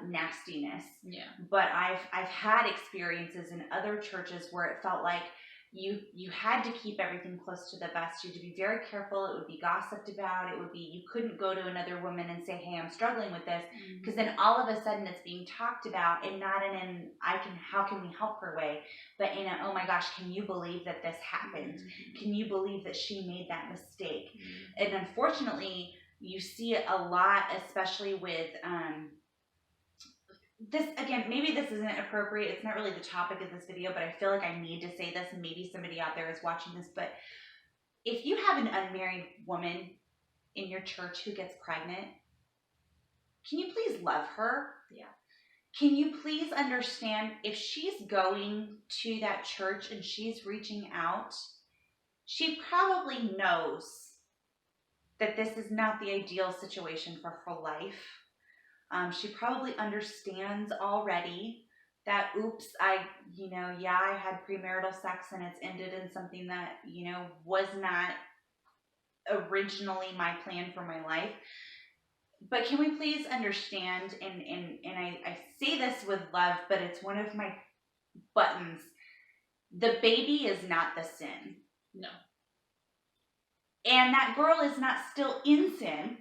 nastiness. Yeah. But I've had experiences in other churches where it felt like you had to keep everything close to the vest. You had to be very careful. It would be gossiped about. It would be, you couldn't go to another woman and say, hey, I'm struggling with this, because then all of a sudden it's being talked about, and not in an how can we help her way, but in a, oh my gosh, can you believe that this happened? Can you believe that she made that mistake? And unfortunately, you see it a lot, especially with this, again, maybe this isn't appropriate. It's not really the topic of this video, but I feel like I need to say this, and maybe somebody out there is watching this. But if you have an unmarried woman in your church who gets pregnant, can you please love her?
Yeah.
Can you please understand, if she's going to that church and she's reaching out, she probably knows that this is not the ideal situation for her life. She probably understands already that, oops, I had premarital sex and it's ended in something that, was not originally my plan for my life. But can we please understand, and I say this with love, but it's one of my buttons. The baby is not the sin.
No.
And that girl is not still in sin.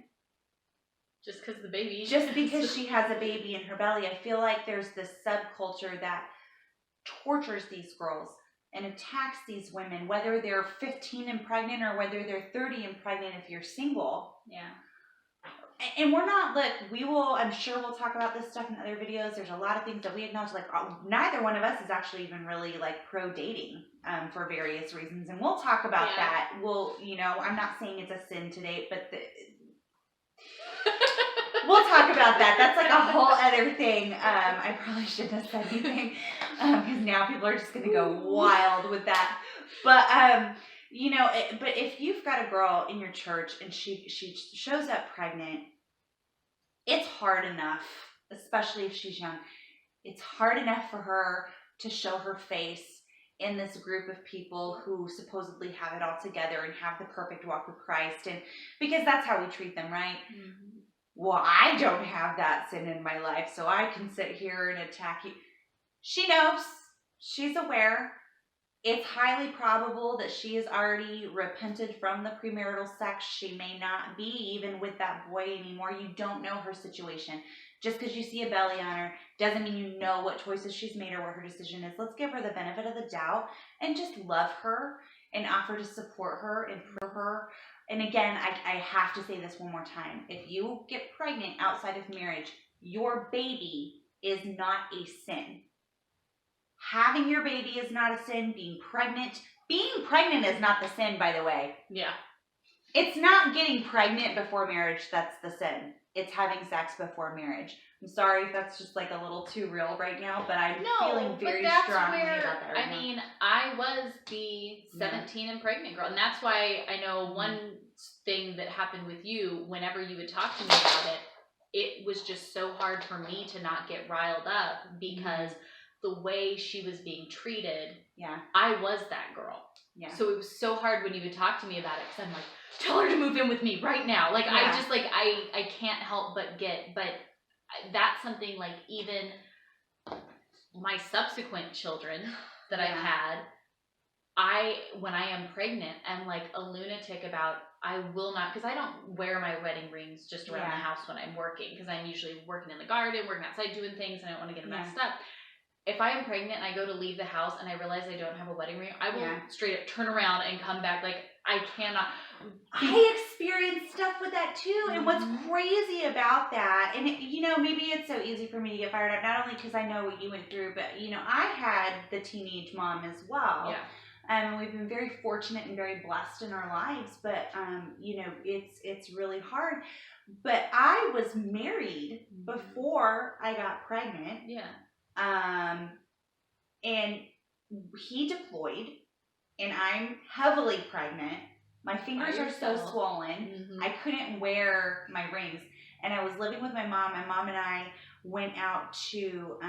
Just because
Just because she has a baby in her belly. I feel like there's this subculture that tortures these girls and attacks these women, whether they're 15 and pregnant or whether they're 30 and pregnant if you're single.
Yeah.
And we're not, I'm sure we'll talk about this stuff in other videos. There's a lot of things that we acknowledge, neither one of us is actually even really pro dating for various reasons. And we'll talk about that. We'll, I'm not saying it's a sin today, but we'll talk about that. That's a whole other thing. I probably shouldn't have said anything, because now people are just going to go wild with that. But, but if you've got a girl in your church and she shows up pregnant, it's hard enough, especially if she's young, it's hard enough for her to show her face in this group of people who supposedly have it all together and have the perfect walk with Christ, and because that's how we treat them, right? Mm-hmm. Well, I don't have that sin in my life, so I can sit here and attack you. She knows. She's aware. It's highly probable that she has already repented from the premarital sex. She may not be even with that boy anymore. You don't know her situation. Just because you see a belly on her doesn't mean you know what choices she's made or what her decision is. Let's give her the benefit of the doubt and just love her and offer to support her and pray for her. And again, I have to say this one more time. If you get pregnant outside of marriage, your baby is not a sin. Having your baby is not a sin. Being pregnant is not the sin, by the way.
Yeah.
It's not getting pregnant before marriage that's the sin. It's having sex before marriage. I'm sorry if that's just a little too real right now, but I'm feeling very strongly about that right now.
I was the 17 and pregnant girl, and that's why I know one thing that happened with you, whenever you would talk to me about it, it was just so hard for me to not get riled up, because the way she was being treated, I was that girl. Yeah. So it was so hard when you would talk to me about it, because I'm like, tell her to move in with me right now. I just I can't help but that's something, even my subsequent children that I've had, when I am pregnant, I'm like a lunatic about, I will not, because I don't wear my wedding rings just around the house when I'm working, because I'm usually working in the garden, working outside, doing things, and I don't want to get them messed up. If I am pregnant and I go to leave the house and I realize I don't have a wedding ring, I will straight up turn around and come back. I cannot.
I experienced stuff with that too. And what's crazy about that, and maybe it's so easy for me to get fired up, not only because I know what you went through, but I had the teenage mom as well. Yeah. And we've been very fortunate and very blessed in our lives, but it's really hard. But I was married before I got pregnant. Yeah. And he deployed, and I'm heavily pregnant. My fingers are so swollen. I couldn't wear my rings. And I was living with my mom. My mom and I went out to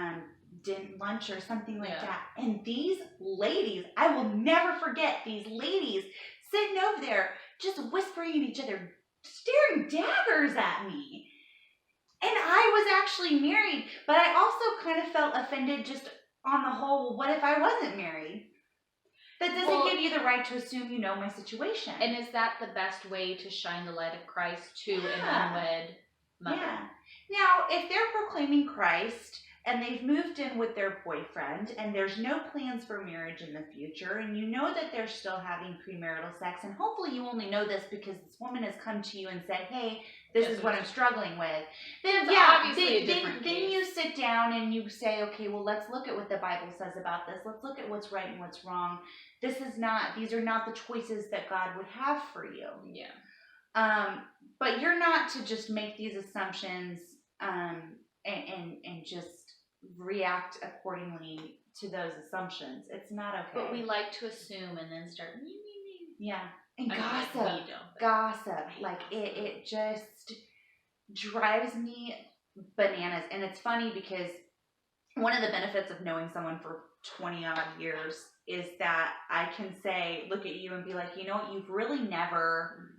lunch or something like that. And these ladies, I will never forget these ladies sitting over there just whispering at each other, staring daggers at me. And I was actually married, but I also kind of felt offended just on the whole, what if I wasn't married? That doesn't give you the right to assume you know my situation.
And is that the best way to shine the light of Christ to an unwed mother?
Yeah. Now, if they're proclaiming Christ and they've moved in with their boyfriend and there's no plans for marriage in the future and you know that they're still having premarital sex, and hopefully you only know this because this woman has come to you and said, hey, this is what I'm struggling with, then then you sit down and you say, okay, well, let's look at what the Bible says about this. Let's look at what's right and what's wrong. These are not the choices that God would have for you.
Yeah.
But you're not to just make these assumptions and just react accordingly to those assumptions. It's not okay.
But we like to assume and then start me.
Yeah. And gossip. Like it just drives me bananas. And it's funny because one of the benefits of knowing someone for 20 odd years is that I can say, look at you and be like, you know what, you've really never,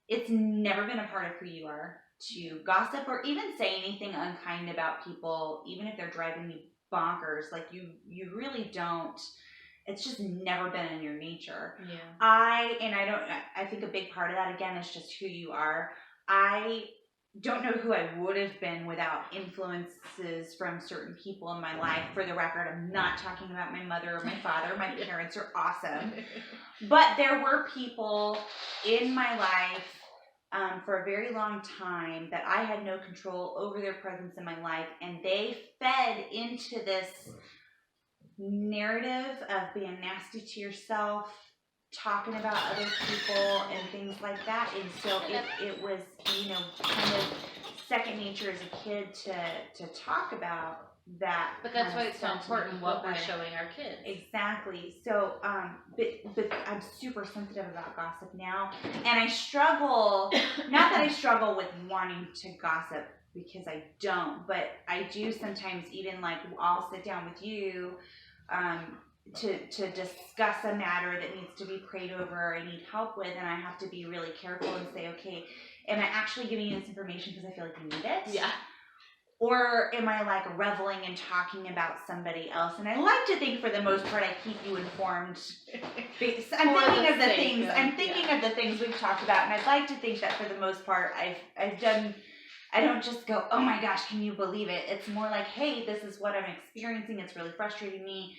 it's never been a part of who you are to gossip or even say anything unkind about people, even if they're driving you bonkers. Like you really don't, it's just never been in your nature.
Yeah.
I think a big part of that again is just who you are. I don't know who I would have been without influences from certain people in my life. For the record, I'm not talking about my mother or my father. My parents are awesome. But there were people in my life for a very long time that I had no control over their presence in my life. And they fed into this narrative of being nasty to yourself, talking about other people and things like that. And so it was, kind of second nature as a kid to talk about that.
But that's why it's so important what we're showing our kids.
Exactly. So, but I'm super sensitive about gossip now, and I struggle, not that I struggle with wanting to gossip because I don't, but I do sometimes, even like I'll sit down with you, to discuss a matter that needs to be prayed over or I need help with, and I have to be really careful and say, okay, am I actually giving you this information because I feel like you need it?
Yeah.
Or am I like reveling and talking about somebody else? And I like to think for the most part I keep you informed. I'm thinking of the things we've talked about, and I'd like to think that for the most part I've done. I don't just go, oh my gosh, can you believe it? It's more like, hey, this is what I'm experiencing. It's really frustrating me.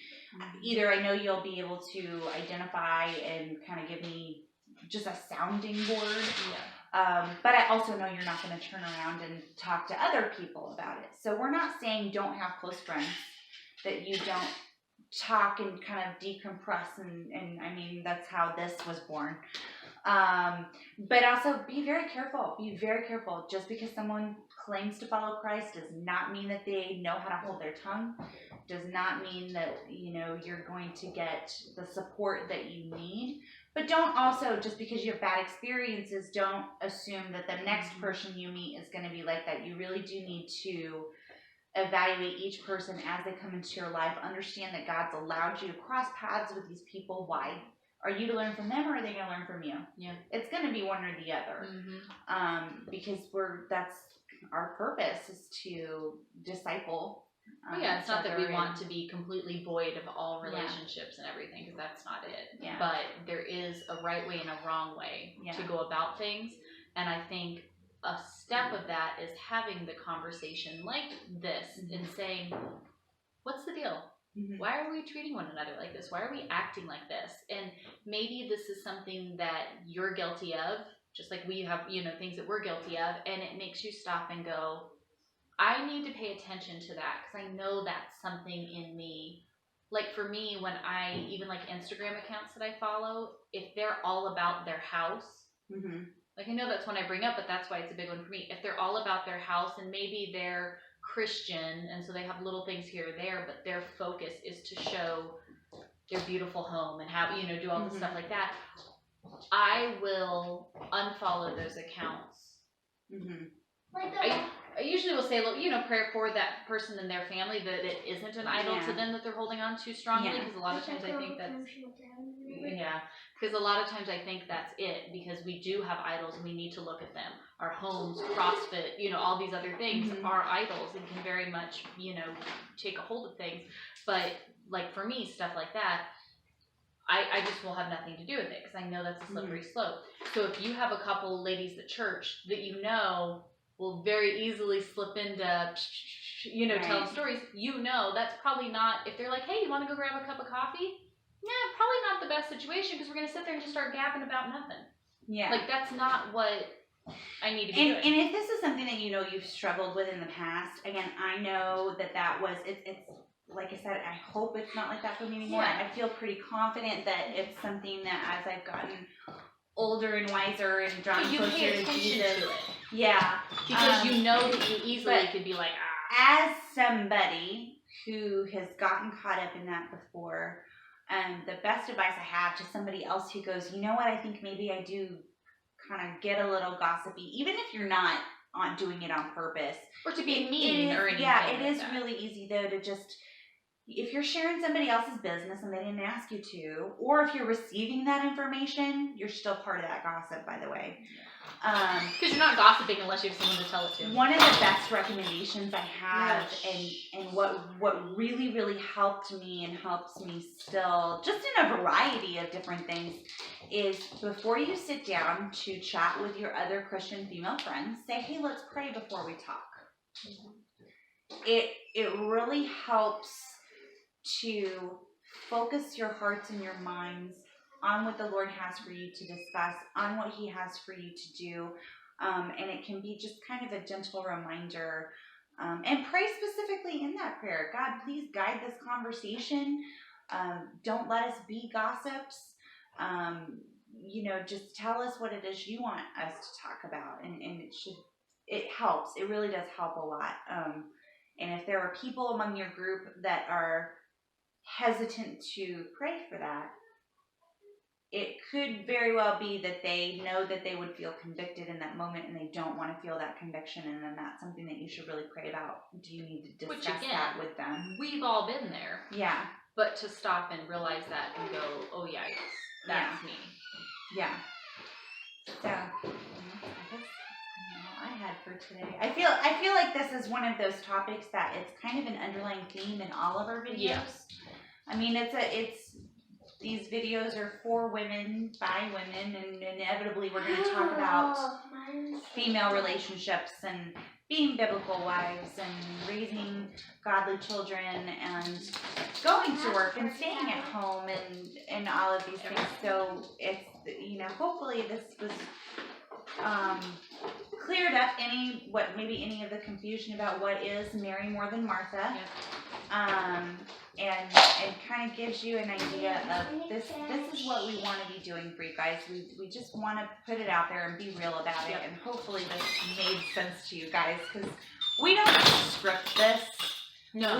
Either I know you'll be able to identify and kind of give me just a sounding board.
Yeah.
But I also know you're not going to turn around and talk to other people about it. So we're not saying don't have close friends, that you don't talk and kind of decompress. And I mean, that's how this was born. But also be very careful. Be very careful. Just because someone claims to follow Christ does not mean that they know how to hold their tongue. Does not mean that, you're going to get the support that you need. But don't also, just because you have bad experiences, don't assume that the next person you meet is going to be like that. You really do need to evaluate each person as they come into your life. Understand that God's allowed you to cross paths with these people. Why? Are you to learn from them, or are they going to learn from you?
Yeah.
It's going to be one or the other. Because that's our purpose, is to disciple.
It's not that we want to be completely void of all relationships and everything, because that's not it.
Yeah.
But there is a right way and a wrong way to go about things. And I think a step of that is having the conversation like this and saying, what's the deal? Why are we treating one another like this? Why are we acting like this? And maybe this is something that you're guilty of, just like we have, things that we're guilty of, and it makes you stop and go, I need to pay attention to that, because I know that's something in me. Like for me, when I, even like Instagram accounts that I follow, if they're all about their house, like I know that's one I bring up, but that's why it's a big one for me. If they're all about their house, and maybe they're Christian, and so they have little things here or there, but their focus is to show their beautiful home and have, do all the stuff like that, I will unfollow those accounts. I usually will say, prayer for that person and their family, that it isn't an idol to them that they're holding on to strongly, because a lot of times I think that's because a lot of times I think that's it, because we do have idols and we need to look at them. Our homes, CrossFit, all these other things are idols and can very much, take a hold of things. But like for me, stuff like that, I just will have nothing to do with it because I know that's a slippery slope. So if you have a couple ladies at church that you know will very easily slip into, you know, telling stories, you know that's probably not, if they're like, hey, you want to go grab a cup of coffee? Yeah, probably not the best situation because we're going to sit there and just start gapping about nothing. Yeah. Like, that's not what I need to be doing.
And if this is something that you know you've struggled with in the past, again, I know that was, it's like I said, I hope it's not like that for me anymore. Yeah. I feel pretty confident that it's something that as I've gotten older and wiser and drawn closer to Jesus. To it. Yeah.
Because you know that you easily could be like,
As somebody who has gotten caught up in that before, the best advice I have to somebody else who goes, you know what, I think maybe I do kind of get a little gossipy, even if you're not doing it on purpose.
Or to be mean or anything.
Yeah, it is really easy though to just, if you're sharing somebody else's business and they didn't ask you to, or if you're receiving that information, you're still part of that gossip, by the way.
Because you're not gossiping unless you have someone to tell it to.
One of the best recommendations I have, and what really, really helped me and helps me still, just in a variety of different things, is before you sit down to chat with your other Christian female friends, say, hey, let's pray before we talk. Mm-hmm. It really helps to focus your hearts and your minds on what the Lord has for you to discuss, on what He has for you to do. And it can be just kind of a gentle reminder. And pray specifically in that prayer. God, please guide this conversation. Don't let us be gossips. You know, just tell us what it is you want us to talk about. And it helps. It really does help a lot. And if there are people among your group that are hesitant to pray for that, it could very well be that they know that they would feel convicted in that moment and they don't want to feel that conviction, and then that's something that you should really pray about. Do you need to discuss that with them?
We've all been there.
Yeah.
But to stop and realize that and go, oh yeah, that's me.
Yeah. So, I guess all I had for today. I feel like this is one of those topics that it's kind of an underlying theme in all of our videos. Yeah. I mean, these videos are for women, by women, and inevitably we're going to talk about female relationships and being biblical wives and raising godly children and going to work and staying at home and all of these things. So it's, you know, hopefully this was cleared up maybe any of the confusion about what is Mary more than Martha. Yeah. And kind of gives you an idea of this is what we want to be doing for you guys. We just want to put it out there and be real about it. And hopefully this made sense to you guys, because we don't script this. No.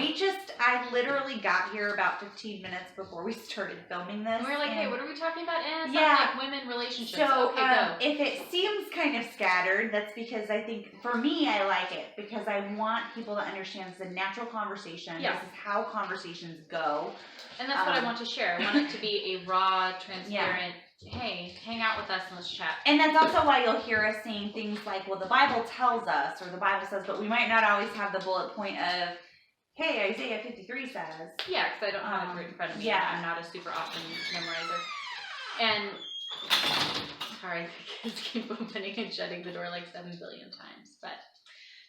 I literally got here about 15 minutes before we started filming this.
And we were like, hey, what are we talking about? And like women relationships.
So,
okay, go.
If it seems kind of scattered, that's because I think, for me, I like it. Because I want people to understand it's a natural conversation. Yeah. This is how conversations go.
And that's what I want to share. I want it to be a raw, transparent, hey, hang out with us and let's chat.
And that's also why you'll hear us saying things like, well, the Bible tells us, or the Bible says, but we might not always have the bullet point of, hey, Isaiah 53 says.
Yeah, because I don't have it right in front of me. Yeah. I'm not a super awesome memorizer. And, sorry, the kids keep opening and shutting the door like 7 billion times. But,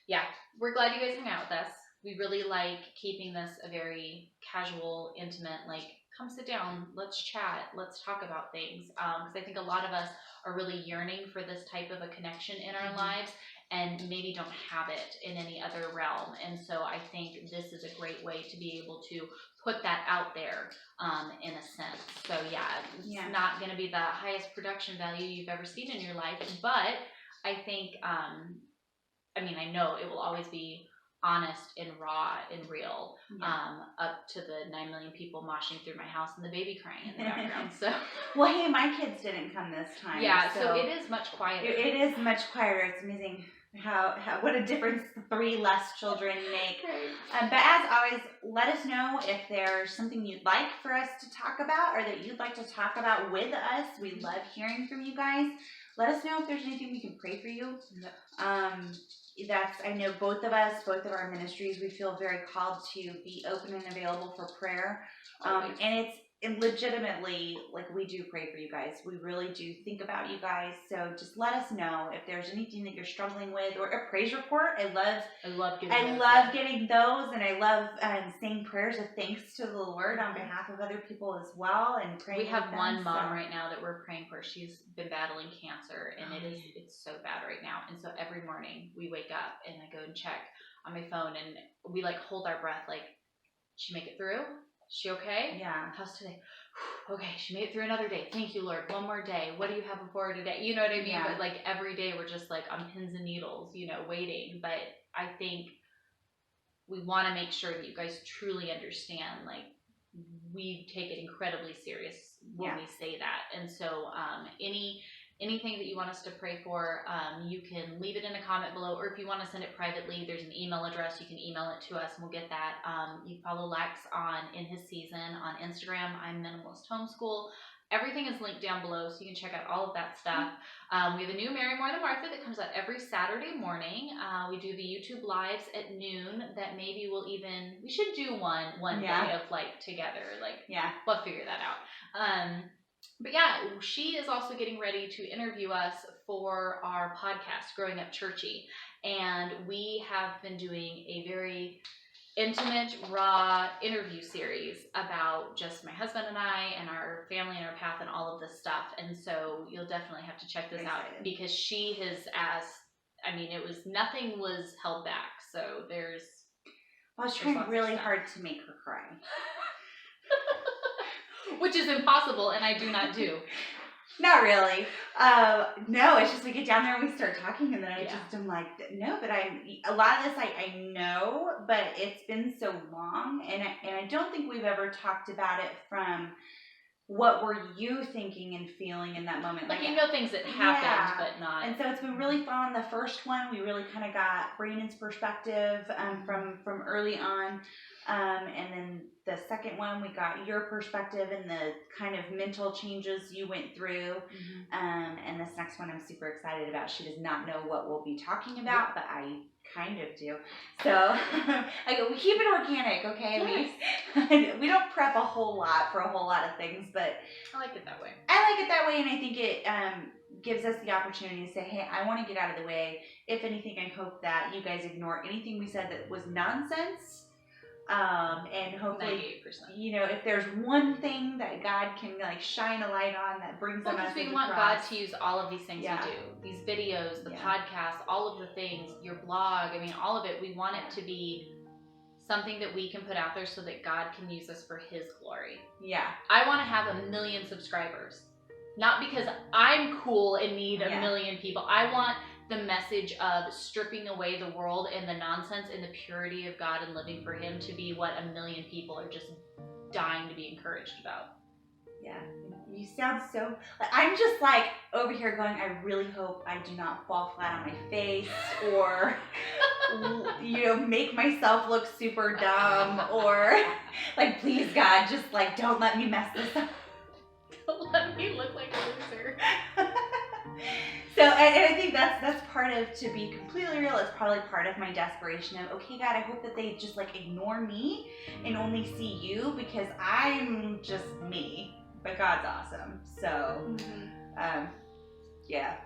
yeah, we're glad you guys hung out with us. We really like keeping this a very casual, intimate, like, come sit down, let's chat, let's talk about things. Because I think a lot of us are really yearning for this type of a connection in our lives, and maybe don't have it in any other realm. And so I think this is a great way to be able to put that out there in a sense. So it's not going to be the highest production value you've ever seen in your life, but I think, I know it will always be honest and raw and real, up to the 9 million people moshing through my house and the baby crying in the background. So,
well, hey, my kids didn't come this time.
Yeah, so it is much quieter.
It is much quieter. It's amazing how what a difference 3 less children make. Right. But as always, let us know if there's something you'd like for us to talk about, or that you'd like to talk about with us. We love hearing from you guys. Let us know if there's anything we can pray for you. Yep. I know both of our ministries, we feel very called to be open and available for prayer. And and legitimately, like, we do pray for you guys. We really do think about you guys. So just let us know if there's anything that you're struggling with, or a praise report. I love getting those, and I love saying prayers of thanks to the Lord on behalf of other people as well, and praying.
We have one mom right now that we're praying for. She's been battling cancer, and it's so bad right now. And so every morning we wake up and I go and check on my phone, and we like hold our breath, like, she make it through? She okay?
Yeah.
How's today? Okay, she made it through another day. Thank you, Lord. One more day. What do you have before her today? You know what I mean?
Yeah.
But like every day we're just like on pins and needles, you know, waiting. But I think we want to make sure that you guys truly understand, like, we take it incredibly serious when we say that. And so anything that you want us to pray for, you can leave it in a comment below, or if you want to send it privately, there's an email address. You can email it to us and we'll get that. You follow Lex on In His Season on Instagram. I'm Minimalist Homeschool. Everything is linked down below, so you can check out all of that stuff. We have a new Mary More Than Martha that comes out every Saturday morning. We do the YouTube lives at noon that maybe we should do one day of like together. Like, we'll figure that out. But yeah, she is also getting ready to interview us for our podcast, Growing Up Churchy. And we have been doing a very intimate, raw interview series about just my husband and I and our family and our path and all of this stuff. And so you'll definitely have to check this out, because she has asked, nothing was held back. So
I was trying really hard to make her cry.
Which is impossible, and I do not do.
Not really. No, it's just we get down there and we start talking, and then I just am like, no, but a lot of this I know, but it's been so long, and I don't think we've ever talked about it from what were you thinking and feeling in that moment.
Like, you know, things that happened, but not.
And so it's been really fun. The first one, we really kind of got Brandon's perspective from early on. And then the second one, we got your perspective and the kind of mental changes you went through. And this next one I'm super excited about. She does not know what we'll be talking about, but I kind of do. So we keep it organic, okay? Yes. We don't prep a whole lot for a whole lot of things, but
I like it that way.
And I think it gives us the opportunity to say, hey, I want to get out of the way. If anything, I hope that you guys ignore anything we said that was nonsense. And hopefully,
98%.
You know, if there's one thing that God can like shine a light on that brings them
because we want God to use all of these things we do, these videos, the podcast, all of the things, your blog, all of it. We want it to be something that we can put out there so that God can use us for His glory. Yeah. I want to have 1 million subscribers, not because I'm cool and need 1 million people. I want the message of stripping away the world and the nonsense and the purity of God and living for Him to be what 1 million people are just dying to be encouraged about.
Yeah, you sound so. I'm just like over here going, I really hope I do not fall flat on my face or, make myself look super dumb, or like, please God, just like don't let me mess this up.
Don't let me look like a loser.
So, and I think that's part of, to be completely real, it's probably part of my desperation of, okay, God, I hope that they just like ignore me and only see you, because I'm just me, but God's awesome. So, yeah.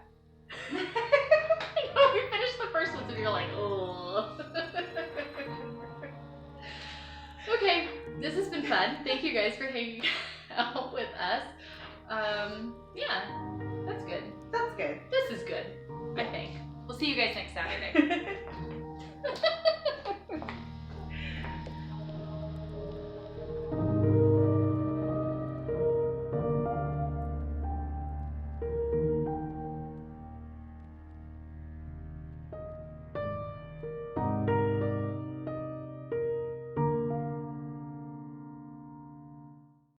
We finished the first one, so you're like, oh. Okay, this has been fun. Thank you guys for hanging out with us. Yeah, that's good.
That's good.
This is good, I think. We'll see you guys next Saturday.